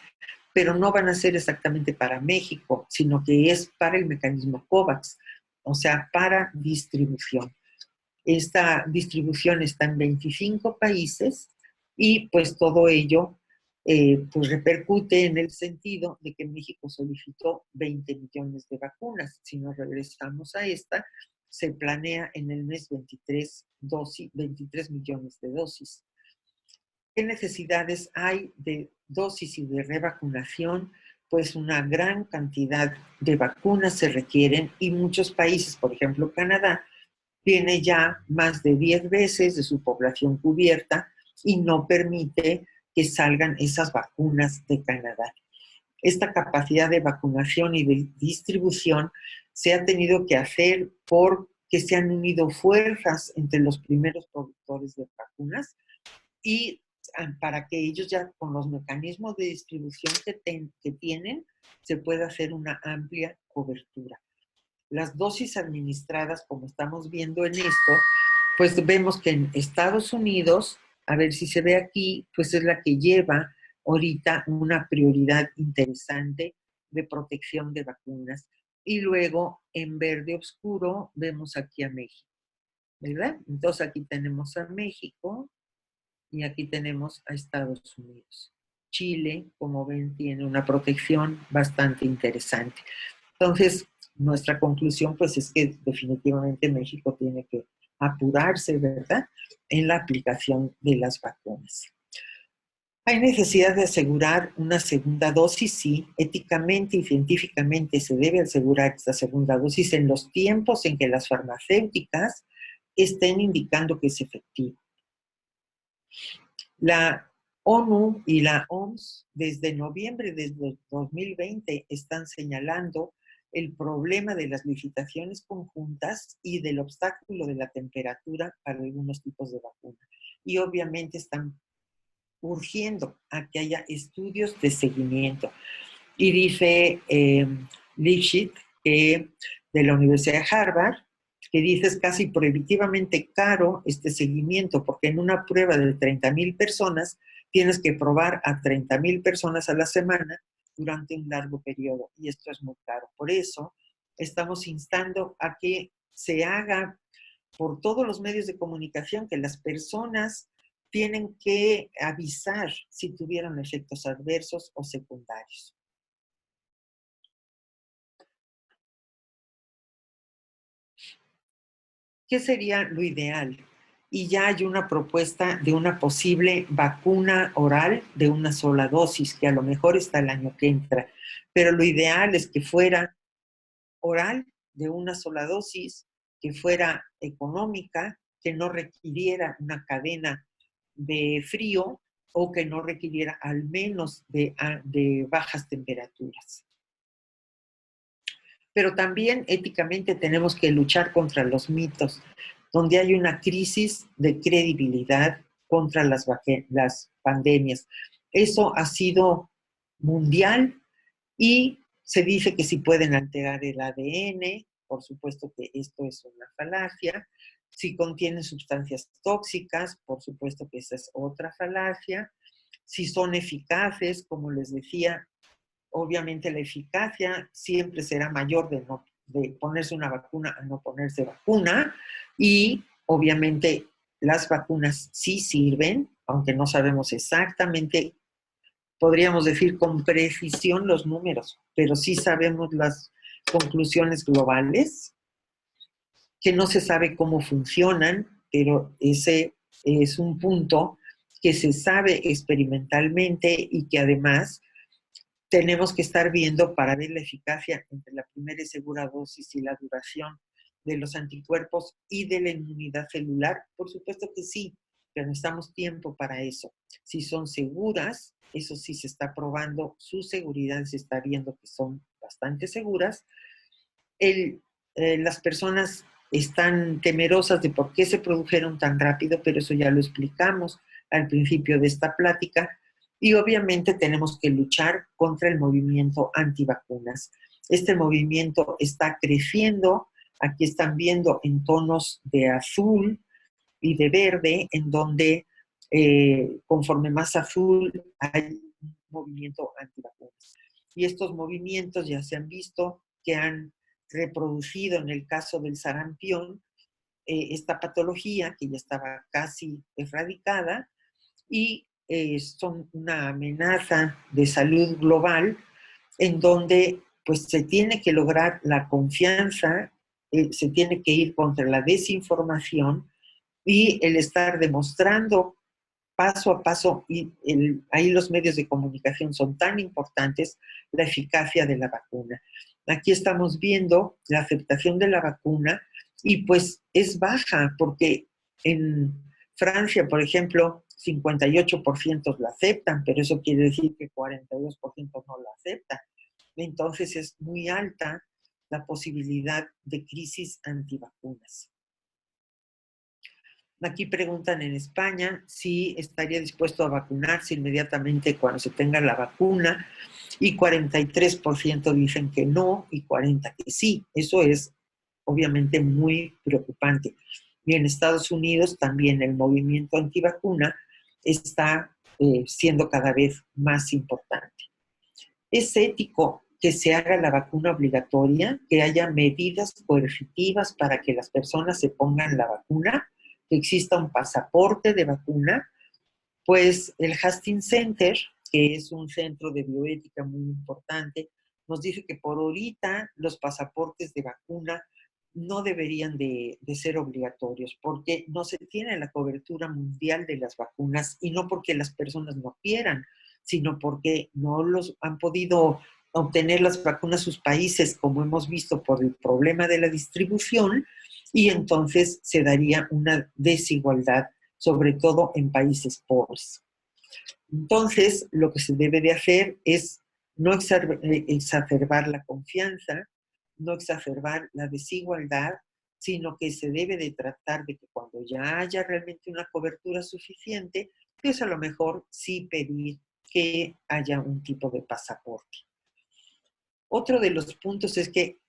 pero no van a ser exactamente para México, sino que es para el mecanismo COVAX, o sea, para distribución. Esta distribución está en 25 países y pues todo ello pues repercute en el sentido de que México solicitó 20 millones de vacunas. Si nos regresamos a esta, se planea en el mes 23 millones de dosis. ¿Qué necesidades hay de dosis y de revacunación? Pues una gran cantidad de vacunas se requieren y muchos países, por ejemplo Canadá, tiene ya más de 10 veces de su población cubierta y no permite que salgan esas vacunas de Canadá. Esta capacidad de vacunación y de distribución se ha tenido que hacer porque se han unido fuerzas entre los primeros productores de vacunas y para que ellos ya con los mecanismos de distribución que tienen se pueda hacer una amplia cobertura. Las dosis administradas, como estamos viendo en esto, pues vemos que en Estados Unidos, a ver si se ve aquí, pues es la que lleva ahorita una prioridad interesante de protección de vacunas. Y luego en verde oscuro vemos aquí a México, ¿verdad? Entonces aquí tenemos a México y aquí tenemos a Estados Unidos. Chile, como ven, tiene una protección bastante interesante. Entonces, nuestra conclusión pues es que definitivamente México tiene que apurarse, ¿verdad?, en la aplicación de las vacunas. ¿Hay necesidad de asegurar una segunda dosis? Sí, éticamente y científicamente se debe asegurar esta segunda dosis en los tiempos en que las farmacéuticas estén indicando que es efectivo. La ONU y la OMS desde noviembre de 2020 están señalando el problema de las licitaciones conjuntas y del obstáculo de la temperatura para algunos tipos de vacuna. Y obviamente están urgiendo a que haya estudios de seguimiento. Y dice Lipschitz, de la Universidad de Harvard, que dice es casi prohibitivamente caro este seguimiento, porque en una prueba de 30,000 personas tienes que probar a 30,000 personas a la semana durante un largo periodo y esto es muy caro. Por eso estamos instando a que se haga por todos los medios de comunicación, que las personas tienen que avisar si tuvieron efectos adversos o secundarios. ¿Qué sería lo ideal? Y ya hay una propuesta de una posible vacuna oral de una sola dosis, que a lo mejor está el año que entra, pero lo ideal es que fuera oral de una sola dosis, que fuera económica, que no requiriera una cadena de frío o que no requiriera al menos de bajas temperaturas. Pero también éticamente tenemos que luchar contra los mitos, donde hay una crisis de credibilidad contra las pandemias. Eso ha sido mundial y se dice que sí pueden alterar el ADN, por supuesto que esto es una falacia. Si contienen sustancias tóxicas, por supuesto que esa es otra falacia. Si son eficaces, como les decía, obviamente la eficacia siempre será mayor de ponerse una vacuna a no ponerse vacuna y obviamente las vacunas sí sirven, aunque no sabemos exactamente, podríamos decir con precisión los números, pero sí sabemos las conclusiones globales, que no se sabe cómo funcionan, pero ese es un punto que se sabe experimentalmente y que además tenemos que estar viendo para ver la eficacia entre la primera y segura dosis y la duración de los anticuerpos y de la inmunidad celular. Por supuesto que sí, pero necesitamos tiempo para eso. Si son seguras, eso sí se está probando, su seguridad se está viendo que son bastante seguras. Las personas están temerosas de por qué se produjeron tan rápido, pero eso ya lo explicamos al principio de esta plática. Y obviamente tenemos que luchar contra el movimiento antivacunas. Este movimiento está creciendo. Aquí están viendo en tonos de azul y de verde, en donde conforme más azul hay un movimiento antivacunas. Y estos movimientos ya se han visto que han reproducido en el caso del sarampión esta patología que ya estaba casi erradicada y son una amenaza de salud global en donde pues se tiene que lograr la confianza, se tiene que ir contra la desinformación y el estar demostrando paso a paso, y ahí los medios de comunicación son tan importantes, la eficacia de la vacuna. Aquí estamos viendo la aceptación de la vacuna y pues es baja porque en Francia, por ejemplo, 58% la aceptan, pero eso quiere decir que 42% no la aceptan. Entonces es muy alta la posibilidad de crisis antivacunas. Aquí preguntan en España si estaría dispuesto a vacunarse inmediatamente cuando se tenga la vacuna y 43% dicen que no y 40% que sí. Eso es obviamente muy preocupante. Y en Estados Unidos también el movimiento antivacuna está siendo cada vez más importante. Es ético que se haga la vacuna obligatoria, que haya medidas coercitivas para que las personas se pongan la vacuna, que exista un pasaporte de vacuna. Pues el Hastings Center, que es un centro de bioética muy importante, nos dice que por ahorita los pasaportes de vacuna no deberían de ser obligatorios porque no se tiene la cobertura mundial de las vacunas y no porque las personas no quieran, sino porque no los han podido obtener las vacunas sus países, como hemos visto por el problema de la distribución, y entonces se daría una desigualdad, sobre todo en países pobres. Entonces, lo que se debe de hacer es no exacerbar la confianza, no exacerbar la desigualdad, sino que se debe de tratar de que cuando ya haya realmente una cobertura suficiente, pues a lo mejor sí pedir que haya un tipo de pasaporte. Otro de los puntos es que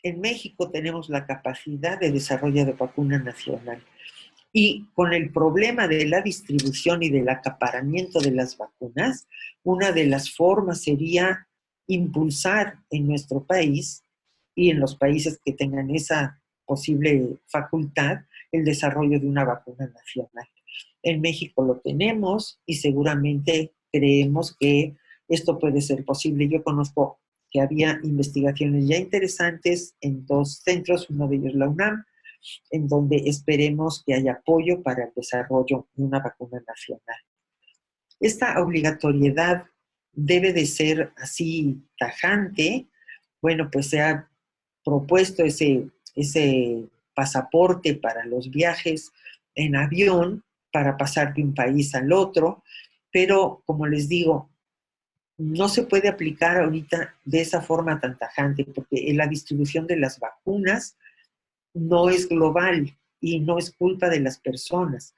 en México tenemos la capacidad de desarrollo de vacuna nacional. Y con el problema de la distribución y del acaparamiento de las vacunas, una de las formas sería impulsar en nuestro país y en los países que tengan esa posible facultad el desarrollo de una vacuna nacional. En México lo tenemos y seguramente creemos que esto puede ser posible. Yo conozco que había investigaciones ya interesantes en 2 centros, uno de ellos la UNAM, en donde esperemos que haya apoyo para el desarrollo de una vacuna nacional. Esta obligatoriedad debe de ser así tajante. Bueno, pues se ha propuesto ese pasaporte para los viajes en avión para pasar de un país al otro, pero como les digo, no se puede aplicar ahorita de esa forma tan tajante, porque la distribución de las vacunas no es global y no es culpa de las personas.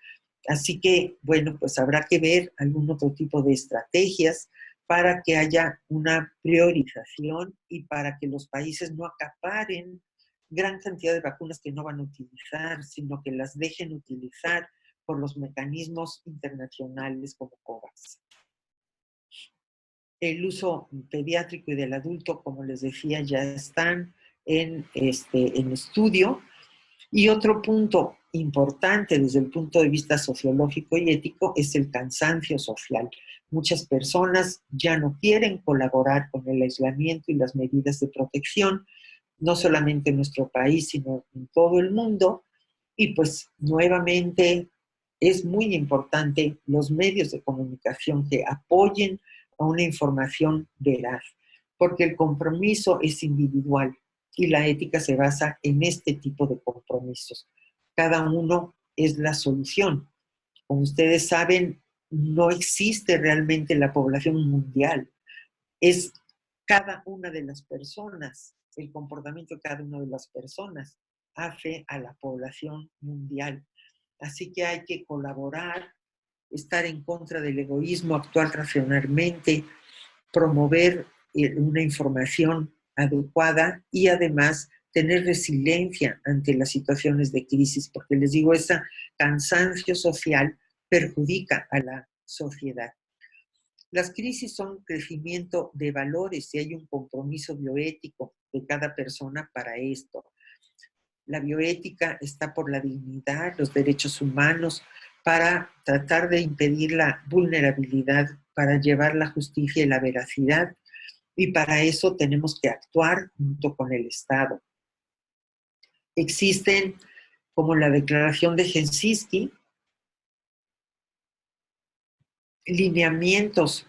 Así que, bueno, pues habrá que ver algún otro tipo de estrategias para que haya una priorización y para que los países no acaparen gran cantidad de vacunas que no van a utilizar, sino que las dejen utilizar por los mecanismos internacionales como COVAX. El uso pediátrico y del adulto, como les decía, ya están en estudio. Y otro punto importante desde el punto de vista sociológico y ético es el cansancio social. Muchas personas ya no quieren colaborar con el aislamiento y las medidas de protección, no solamente en nuestro país, sino en todo el mundo. Y pues nuevamente es muy importante los medios de comunicación que apoyen a una información veraz, porque el compromiso es individual y la ética se basa en este tipo de compromisos. Cada uno es la solución. Como ustedes saben, no existe realmente la población mundial. Es cada una de las personas, el comportamiento de cada una de las personas hace a la población mundial. Así que hay que colaborar, estar en contra del egoísmo, actuar racionalmente, promover una información adecuada y además tener resiliencia ante las situaciones de crisis, porque les digo, ese cansancio social perjudica a la sociedad. Las crisis son crecimiento de valores y hay un compromiso bioético de cada persona para esto. La bioética está por la dignidad, los derechos humanos, para tratar de impedir la vulnerabilidad, para llevar la justicia y la veracidad, y para eso tenemos que actuar junto con el Estado. Existen, como la Declaración de Helsinki, lineamientos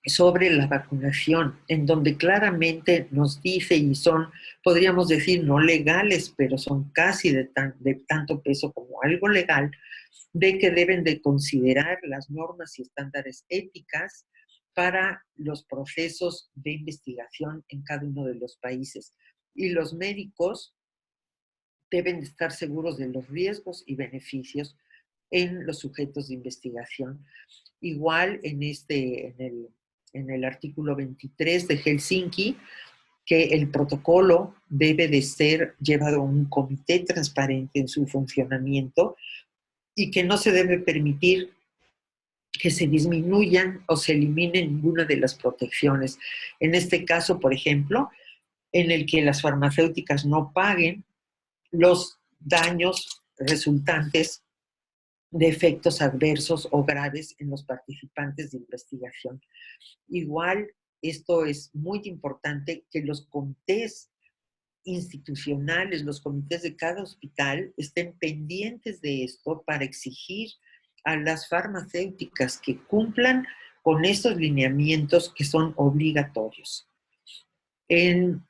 sobre la vacunación, en donde claramente nos dice, y son, podríamos decir, no legales, pero son casi de tanto peso como algo legal, de que deben de considerar las normas y estándares éticas para los procesos de investigación en cada uno de los países. Y los médicos deben de estar seguros de los riesgos y beneficios en los sujetos de investigación. Igual en el artículo 23 de Helsinki, que el protocolo debe de ser llevado a un comité transparente en su funcionamiento y que no se debe permitir que se disminuyan o se eliminen ninguna de las protecciones. En este caso, por ejemplo, en el que las farmacéuticas no paguen los daños resultantes de efectos adversos o graves en los participantes de investigación. Igual, esto es muy importante que los comités institucionales, los comités de cada hospital estén pendientes de esto para exigir a las farmacéuticas que cumplan con estos lineamientos que son obligatorios. En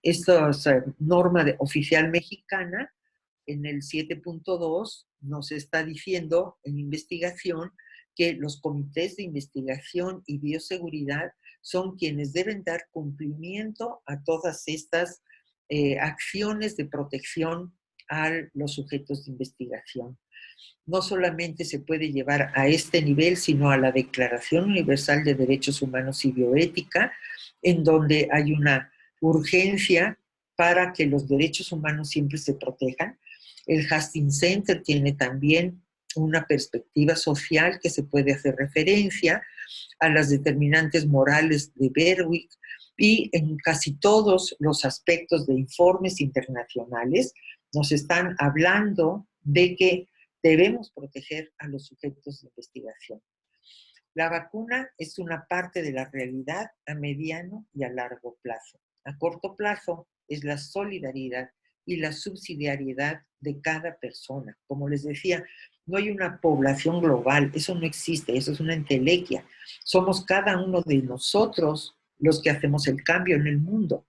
esta norma oficial mexicana, en el 7.2, nos está diciendo en investigación que los comités de investigación y bioseguridad son quienes deben dar cumplimiento a todas estas acciones de protección a los sujetos de investigación. No solamente se puede llevar a este nivel, sino a la Declaración Universal de Derechos Humanos y Bioética, en donde hay una urgencia para que los derechos humanos siempre se protejan. El Hastings Center tiene también una perspectiva social que se puede hacer referencia a las determinantes morales de Berwick, y en casi todos los aspectos de informes internacionales nos están hablando de que debemos proteger a los sujetos de investigación. La vacuna es una parte de la realidad a mediano y a largo plazo. A corto plazo es la solidaridad y la subsidiariedad de cada persona. Como les decía, no hay una población global, eso no existe, eso es una entelequia. Somos cada uno de nosotros los que hacemos el cambio en el mundo.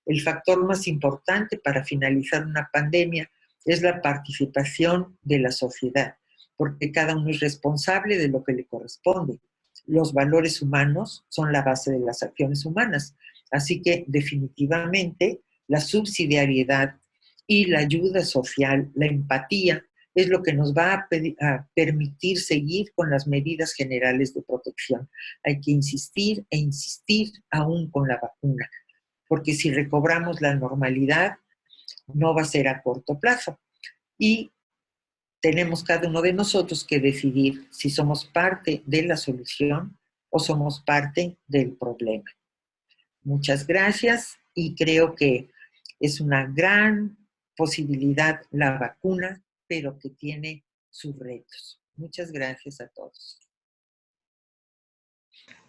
El factor más importante para finalizar una pandemia es la participación de la sociedad, porque cada uno es responsable de lo que le corresponde. Los valores humanos son la base de las acciones humanas, así que definitivamente la subsidiariedad y la ayuda social, la empatía, es lo que nos va a permitir seguir con las medidas generales de protección. Hay que insistir e insistir aún con la vacuna, porque si recobramos la normalidad, no va a ser a corto plazo. Y tenemos cada uno de nosotros que decidir si somos parte de la solución o somos parte del problema. Muchas gracias, y creo que es una gran posibilidad la vacuna, pero que tiene sus retos. Muchas gracias a todos.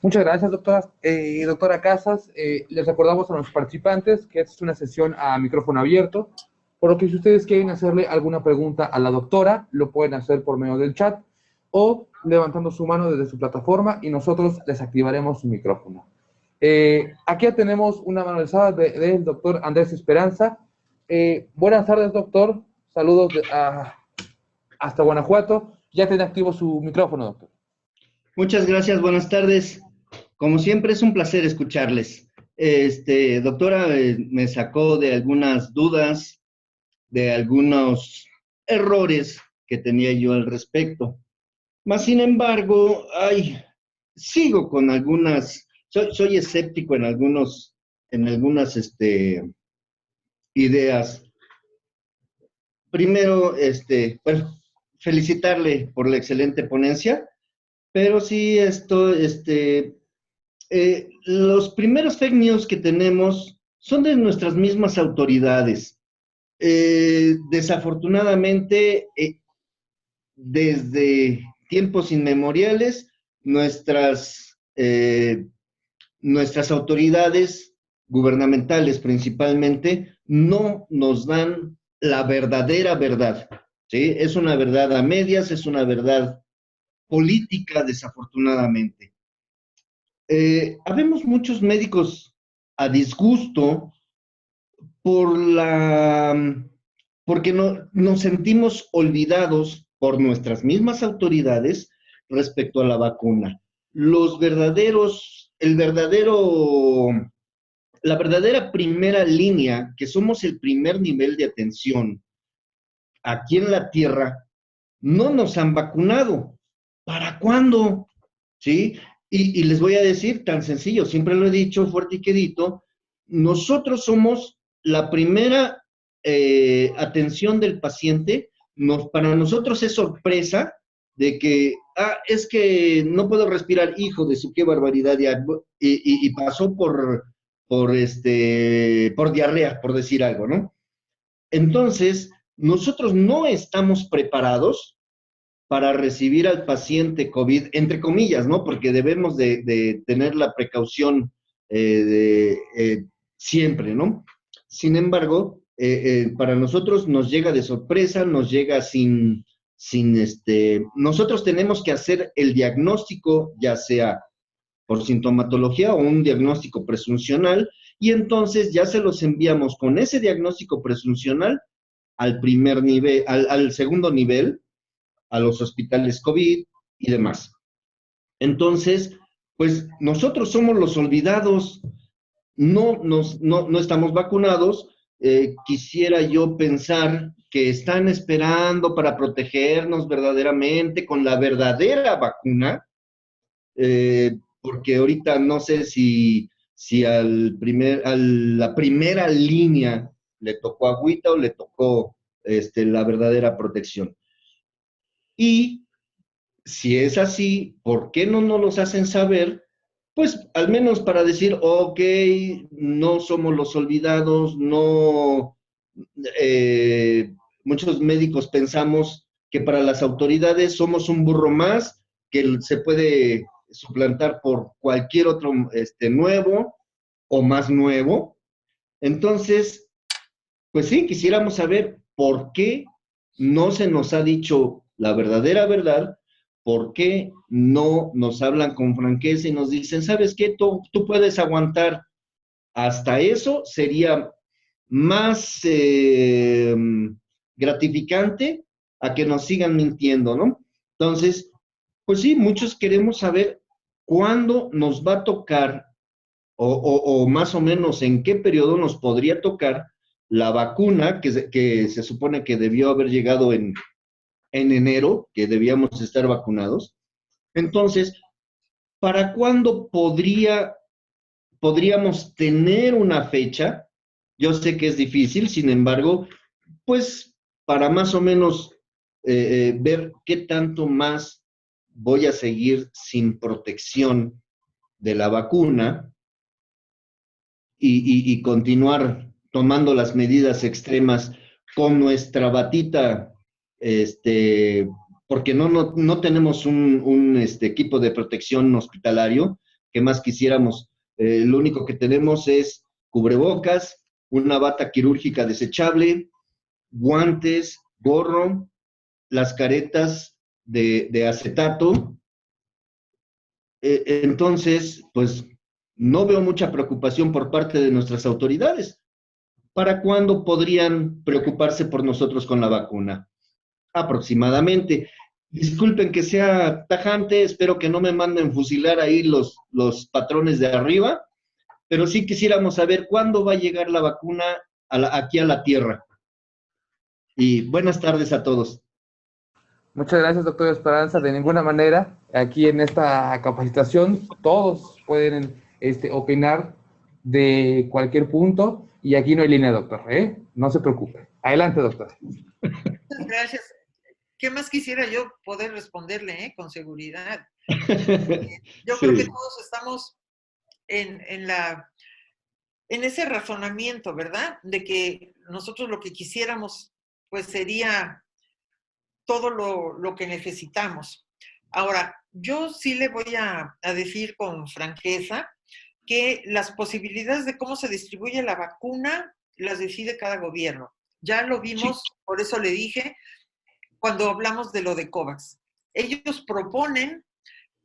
Muchas gracias, doctora Casas. Les recordamos a los participantes que esta es una sesión a micrófono abierto, por lo que si ustedes quieren hacerle alguna pregunta a la doctora, lo pueden hacer por medio del chat o levantando su mano desde su plataforma y nosotros les activaremos su micrófono. Aquí ya tenemos una mano alzada del doctor Andrés Esperanza. Buenas tardes, doctor. Saludos hasta Guanajuato. Ya tiene activo su micrófono, doctor. Muchas gracias, buenas tardes. Como siempre, es un placer escucharles. Doctora, me sacó de algunas dudas, de algunos errores que tenía yo al respecto. Mas, sin embargo, sigo con algunas, soy escéptico en algunas ideas. Primero, bueno, felicitarle por la excelente ponencia, pero sí los primeros fake news que tenemos son de nuestras mismas autoridades. Desafortunadamente, desde tiempos inmemoriales, nuestras autoridades gubernamentales principalmente no nos dan la verdadera verdad, ¿sí? Es una verdad a medias, es una verdad política, desafortunadamente. Habemos muchos médicos a disgusto porque nos sentimos olvidados por nuestras mismas autoridades respecto a la vacuna. La verdadera primera línea, que somos el primer nivel de atención aquí en la Tierra, no nos han vacunado. ¿Para cuándo? ¿Sí? Y les voy a decir, tan sencillo, siempre lo he dicho fuerte y quedito, nosotros somos la primera atención del paciente. Para nosotros es sorpresa de que, es que no puedo respirar, hijo de su qué barbaridad, y pasó por diarrea, por decir algo, ¿no? Entonces, nosotros no estamos preparados para recibir al paciente COVID, entre comillas, ¿no? Porque debemos de tener la precaución siempre, ¿no? Sin embargo, para nosotros nos llega de sorpresa, nos llega nosotros tenemos que hacer el diagnóstico, ya sea por sintomatología o un diagnóstico presuncional, y entonces ya se los enviamos con ese diagnóstico presuncional al primer nivel, al segundo nivel, a los hospitales COVID y demás. Entonces, pues nosotros somos los olvidados, no estamos vacunados. Quisiera yo pensar que están esperando para protegernos verdaderamente con la verdadera vacuna, porque ahorita no sé si a la primera línea le tocó agüita o le tocó la verdadera protección. Y si es así, ¿por qué no nos los hacen saber? Pues al menos para decir, ok, no somos los olvidados, no, muchos médicos pensamos que para las autoridades somos un burro más, que se puede suplantar por cualquier otro nuevo o más nuevo. Entonces, pues sí, quisiéramos saber por qué no se nos ha dicho la verdadera verdad, por qué no nos hablan con franqueza y nos dicen, ¿sabes qué? Tú puedes aguantar hasta eso, sería más gratificante a que nos sigan mintiendo, ¿no? Entonces, pues sí, muchos queremos saber cuándo nos va a tocar o más o menos en qué periodo nos podría tocar la vacuna que se supone que debió haber llegado en enero, que debíamos estar vacunados. Entonces, ¿para cuándo podríamos tener una fecha? Yo sé que es difícil, sin embargo, pues para más o menos ver qué tanto más voy a seguir sin protección de la vacuna y continuar tomando las medidas extremas con nuestra batita, porque no tenemos un equipo de protección hospitalario, que más quisiéramos. Lo único que tenemos es cubrebocas, una bata quirúrgica desechable, guantes, gorro, las caretas de acetato. Entonces, pues no veo mucha preocupación por parte de nuestras autoridades. ¿Para cuándo podrían preocuparse por nosotros con la vacuna? Aproximadamente. Disculpen que sea tajante, espero que no me manden fusilar ahí los patrones de arriba, pero sí quisiéramos saber cuándo va a llegar la vacuna aquí a la Tierra. Y buenas tardes a todos. Muchas gracias, doctor Esperanza. De ninguna manera, aquí en esta capacitación, todos pueden opinar de cualquier punto y aquí no hay línea, doctor, ¿eh? No se preocupe. Adelante, doctor. Muchas gracias. ¿Qué más quisiera yo poder responderle, con seguridad? Yo Sí. creo que todos estamos en ese razonamiento, ¿verdad? De que nosotros lo que quisiéramos, pues sería todo lo que necesitamos. Ahora, yo sí le voy a decir con franqueza que las posibilidades de cómo se distribuye la vacuna las decide cada gobierno. Ya lo vimos, sí. Por eso le dije, cuando hablamos de lo de COVAX. Ellos proponen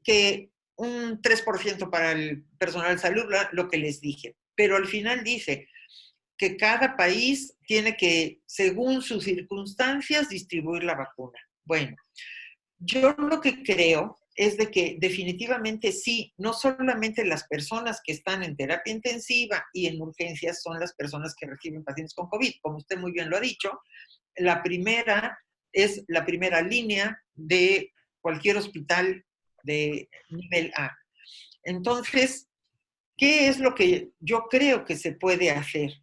que un 3% para el personal de salud, lo que les dije, pero al final dice que cada país tiene que, según sus circunstancias, distribuir la vacuna. Bueno, yo lo que creo es de que definitivamente sí, no solamente las personas que están en terapia intensiva y en urgencias son las personas que reciben pacientes con COVID, como usted muy bien lo ha dicho, la primera es la primera línea de cualquier hospital de nivel A. Entonces, ¿qué es lo que yo creo que se puede hacer?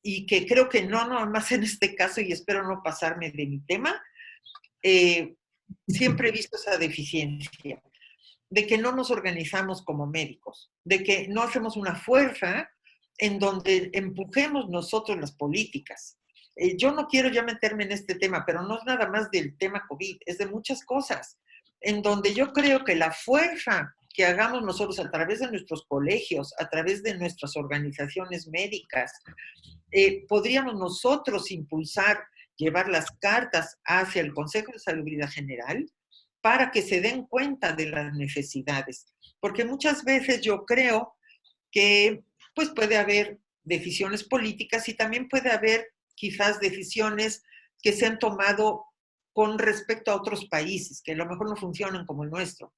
Y que creo que no nada más en este caso, y espero no pasarme de mi tema, siempre he visto esa deficiencia, de que no nos organizamos como médicos, de que no hacemos una fuerza en donde empujemos nosotros las políticas. Yo no quiero ya meterme en este tema, pero no es nada más del tema COVID, es de muchas cosas, en donde yo creo que la fuerza que hagamos nosotros a través de nuestros colegios, a través de nuestras organizaciones médicas, podríamos nosotros impulsar, llevar las cartas hacia el Consejo de Salubridad General para que se den cuenta de las necesidades. Porque muchas veces yo creo que pues puede haber decisiones políticas y también puede haber quizás decisiones que se han tomado con respecto a otros países, que a lo mejor no funcionan como el nuestro.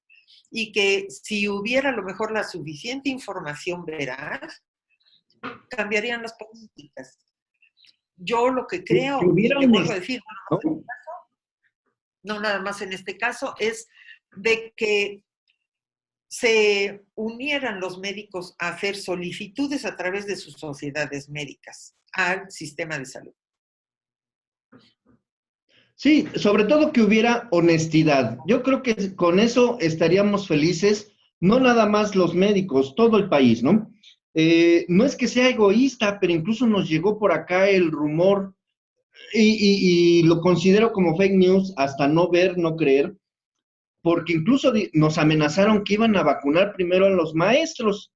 Y que si hubiera a lo mejor la suficiente información veraz, cambiarían las políticas. Yo lo que creo, y le vuelvo a decir, no nada más en este caso, es de que se unieran los médicos a hacer solicitudes a través de sus sociedades médicas al sistema de salud. Sí, sobre todo que hubiera honestidad. Yo creo que con eso estaríamos felices, no nada más los médicos, todo el país, ¿no? No es que sea egoísta, pero incluso nos llegó por acá el rumor y lo considero como fake news, hasta no ver, no creer, porque incluso nos amenazaron que iban a vacunar primero a los maestros.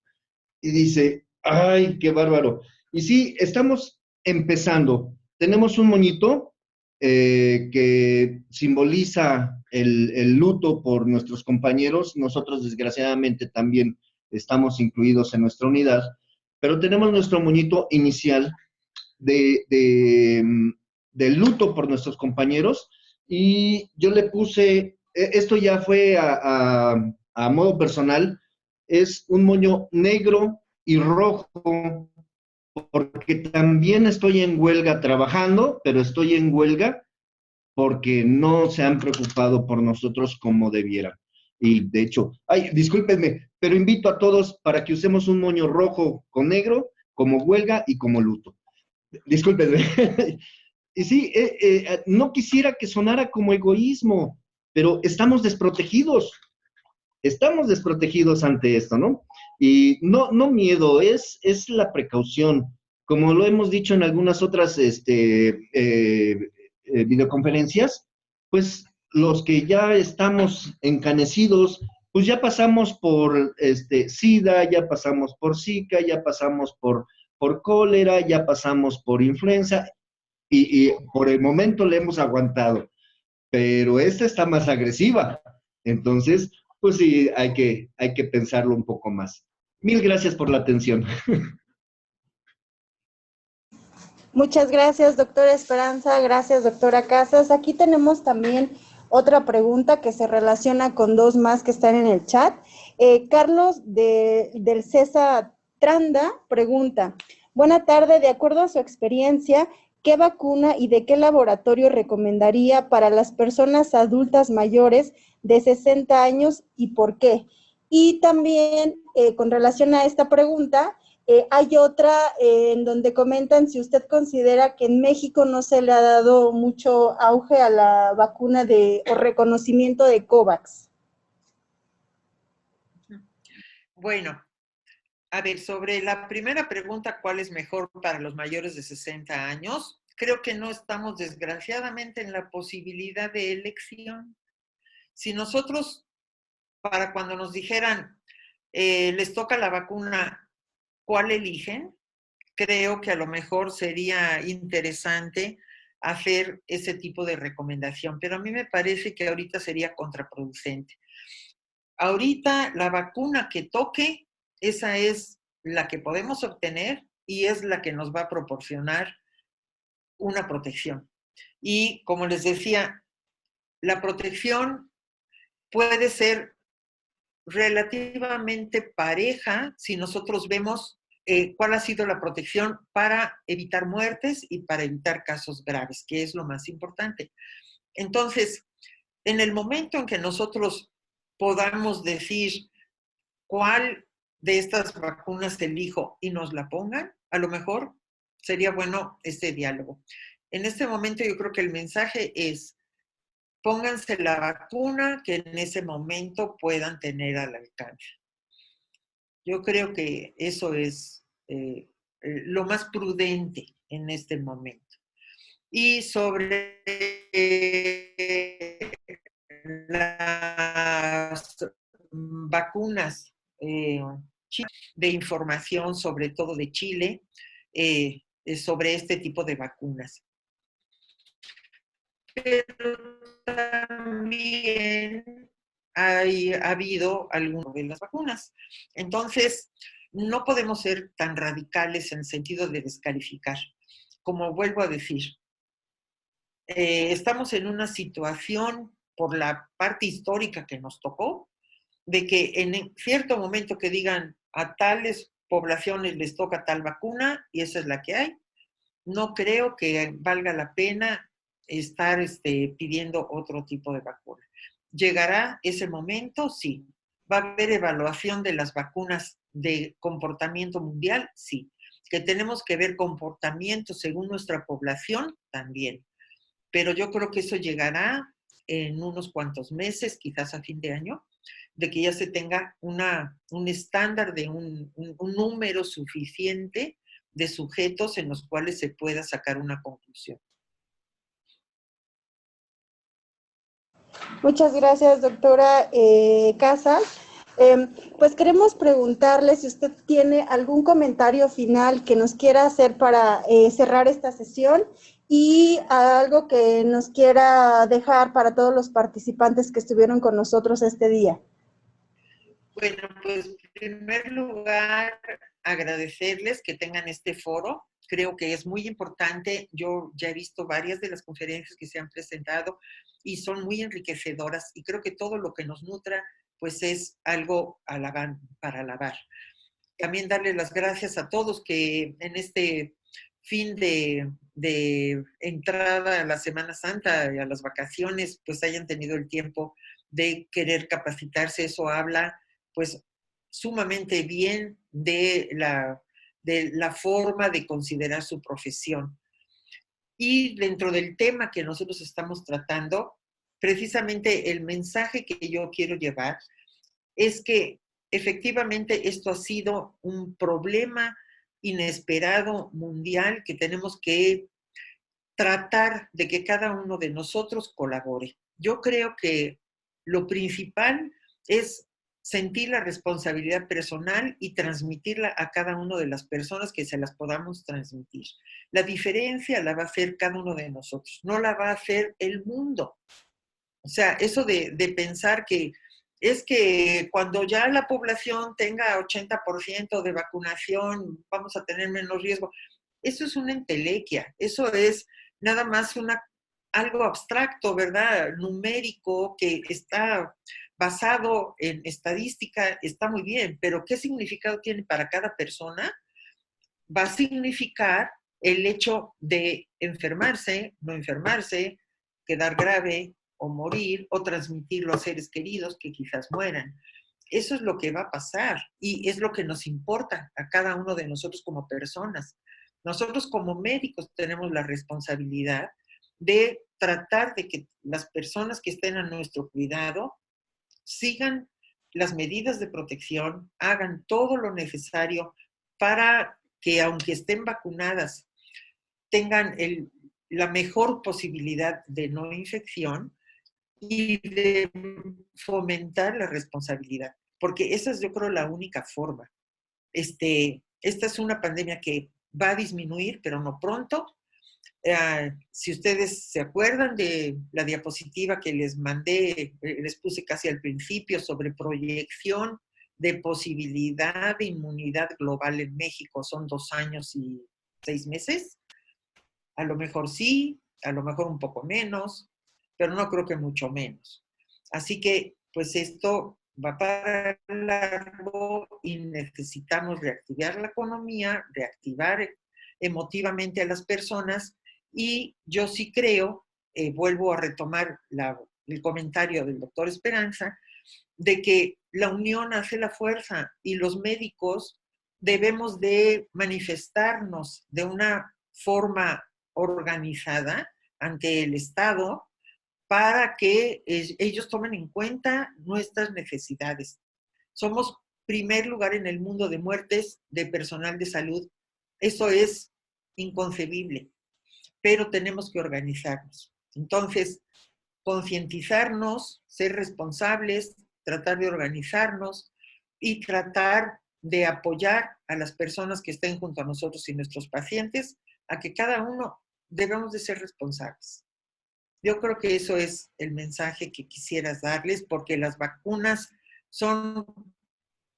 Y dice, ay, qué bárbaro. Y sí, estamos empezando. Tenemos un moñito que simboliza el luto por nuestros compañeros. Nosotros, desgraciadamente, también estamos incluidos en nuestra unidad, pero tenemos nuestro moñito inicial de, de, mm, del luto por nuestros compañeros y yo le puse, esto ya fue a modo personal, es un moño negro y rojo, porque también estoy en huelga trabajando, pero estoy en huelga porque no se han preocupado por nosotros como debieran. Y de hecho, ay, discúlpenme, pero invito a todos para que usemos un moño rojo con negro como huelga y como luto. Discúlpenme. Y sí, no quisiera que sonara como egoísmo, pero estamos desprotegidos ante esto, ¿no? Y no miedo, es la precaución. Como lo hemos dicho en algunas otras videoconferencias, pues los que ya estamos encanecidos, pues ya pasamos por SIDA, ya pasamos por Zika, ya pasamos por cólera, ya pasamos por influenza, y por el momento le hemos aguantado, pero esta está más agresiva. Entonces, pues sí, hay que pensarlo un poco más. Mil gracias por la atención. Muchas gracias, doctora Esperanza. Gracias, doctora Casas. Aquí tenemos también otra pregunta que se relaciona con dos más que están en el chat. Carlos del César Tranda pregunta, buena tarde, de acuerdo a su experiencia, ¿qué vacuna y de qué laboratorio recomendaría para las personas adultas mayores de 60 años y por qué? Y también, con relación a esta pregunta, hay otra en donde comentan si usted considera que en México no se le ha dado mucho auge a la vacuna o reconocimiento de COVAX. Bueno, a ver, sobre la primera pregunta, ¿cuál es mejor para los mayores de 60 años? Creo que no estamos desgraciadamente en la posibilidad de elección. Si nosotros, para cuando nos dijeran, les toca la vacuna, ¿cuál eligen? Creo que a lo mejor sería interesante hacer ese tipo de recomendación, pero a mí me parece que ahorita sería contraproducente. Ahorita la vacuna que toque, esa es la que podemos obtener y es la que nos va a proporcionar una protección. Y como les decía, la protección puede ser relativamente pareja si nosotros vemos cuál ha sido la protección para evitar muertes y para evitar casos graves, que es lo más importante. Entonces, en el momento en que nosotros podamos decir cuál de estas vacunas elijo y nos la pongan, a lo mejor sería bueno este diálogo. En este momento yo creo que el mensaje es, pónganse la vacuna que en ese momento puedan tener al alcance. Yo creo que eso es lo más prudente en este momento. Y sobre las vacunas de información, sobre todo de Chile, sobre este tipo de vacunas. Pero también ha habido algunas de las vacunas. Entonces, no podemos ser tan radicales en el sentido de descalificar. Como vuelvo a decir, estamos en una situación por la parte histórica que nos tocó, de que en cierto momento que digan a tales poblaciones les toca tal vacuna y esa es la que hay, no creo que valga la pena estar pidiendo otro tipo de vacuna. ¿Llegará ese momento? Sí. ¿Va a haber evaluación de las vacunas de comportamiento mundial? Sí. ¿Que tenemos que ver comportamiento según nuestra población? También. pero yo creo que eso llegará en unos cuantos meses, quizás a fin de año, de que ya se tenga un estándar de un número suficiente de sujetos en los cuales se pueda sacar una conclusión. Muchas gracias, doctora Casas. Pues queremos preguntarle si usted tiene algún comentario final que nos quiera hacer para cerrar esta sesión y algo que nos quiera dejar para todos los participantes que estuvieron con nosotros este día. Bueno, pues en primer lugar, agradecerles que tengan este foro. Creo que es muy importante. Yo ya he visto varias de las conferencias que se han presentado y son muy enriquecedoras, y creo que todo lo que nos nutra pues es algo para alabar. También darle las gracias a todos que en este fin de entrada a la Semana Santa y a las vacaciones pues hayan tenido el tiempo de querer capacitarse. Eso habla pues sumamente bien de la forma de considerar su profesión. Y dentro del tema que nosotros estamos tratando, precisamente el mensaje que yo quiero llevar es que efectivamente esto ha sido un problema inesperado mundial que tenemos que tratar de que cada uno de nosotros colabore. Yo creo que lo principal es sentir la responsabilidad personal y transmitirla a cada una de las personas que se las podamos transmitir. La diferencia la va a hacer cada uno de nosotros, no la va a hacer el mundo. O sea, eso de pensar que es que cuando ya la población tenga 80% de vacunación vamos a tener menos riesgo. Eso es una entelequia, eso es nada más algo abstracto, ¿verdad? Numérico, que está basado en estadística, está muy bien, pero ¿qué significado tiene para cada persona? Va a significar el hecho de enfermarse, no enfermarse, quedar grave o morir o transmitirlo a seres queridos que quizás mueran. Eso es lo que va a pasar y es lo que nos importa a cada uno de nosotros como personas. Nosotros como médicos tenemos la responsabilidad de tratar de que las personas que estén a nuestro cuidado sigan las medidas de protección, hagan todo lo necesario para que aunque estén vacunadas, tengan la mejor posibilidad de no infección y de fomentar la responsabilidad, porque esa es, yo creo, la única forma. Esta es una pandemia que va a disminuir, pero no pronto. Si ustedes se acuerdan de la diapositiva que les mandé, les puse casi al principio sobre proyección de posibilidad de inmunidad global en México, son 2 años y 6 meses. A lo mejor sí, a lo mejor un poco menos, pero no creo que mucho menos. Así que, pues esto va para largo y necesitamos reactivar la economía, reactivar emotivamente a las personas, y yo sí creo, vuelvo a retomar el comentario del doctor Esperanza, de que la unión hace la fuerza y los médicos debemos de manifestarnos de una forma organizada ante el Estado para que ellos tomen en cuenta nuestras necesidades. Somos primer lugar en el mundo de muertes de personal de salud. Eso es inconcebible, pero tenemos que organizarnos. Entonces, concientizarnos, ser responsables, tratar de organizarnos y tratar de apoyar a las personas que estén junto a nosotros y nuestros pacientes, a que cada uno debemos de ser responsables. Yo creo que eso es el mensaje que quisieras darles, porque las vacunas son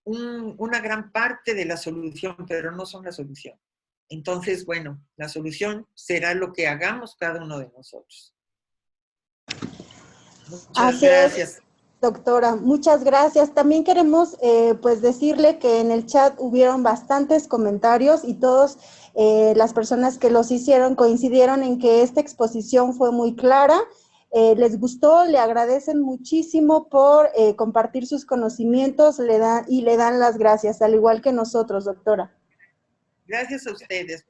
una gran parte de la solución, pero no son la solución. Entonces, bueno, la solución será lo que hagamos cada uno de nosotros. Muchas gracias. Es, doctora, muchas gracias. También queremos pues decirle que en el chat hubieron bastantes comentarios y todas las personas que los hicieron coincidieron en que esta exposición fue muy clara. Les gustó, le agradecen muchísimo por compartir sus conocimientos, le dan las gracias, al igual que nosotros, doctora. Gracias a ustedes.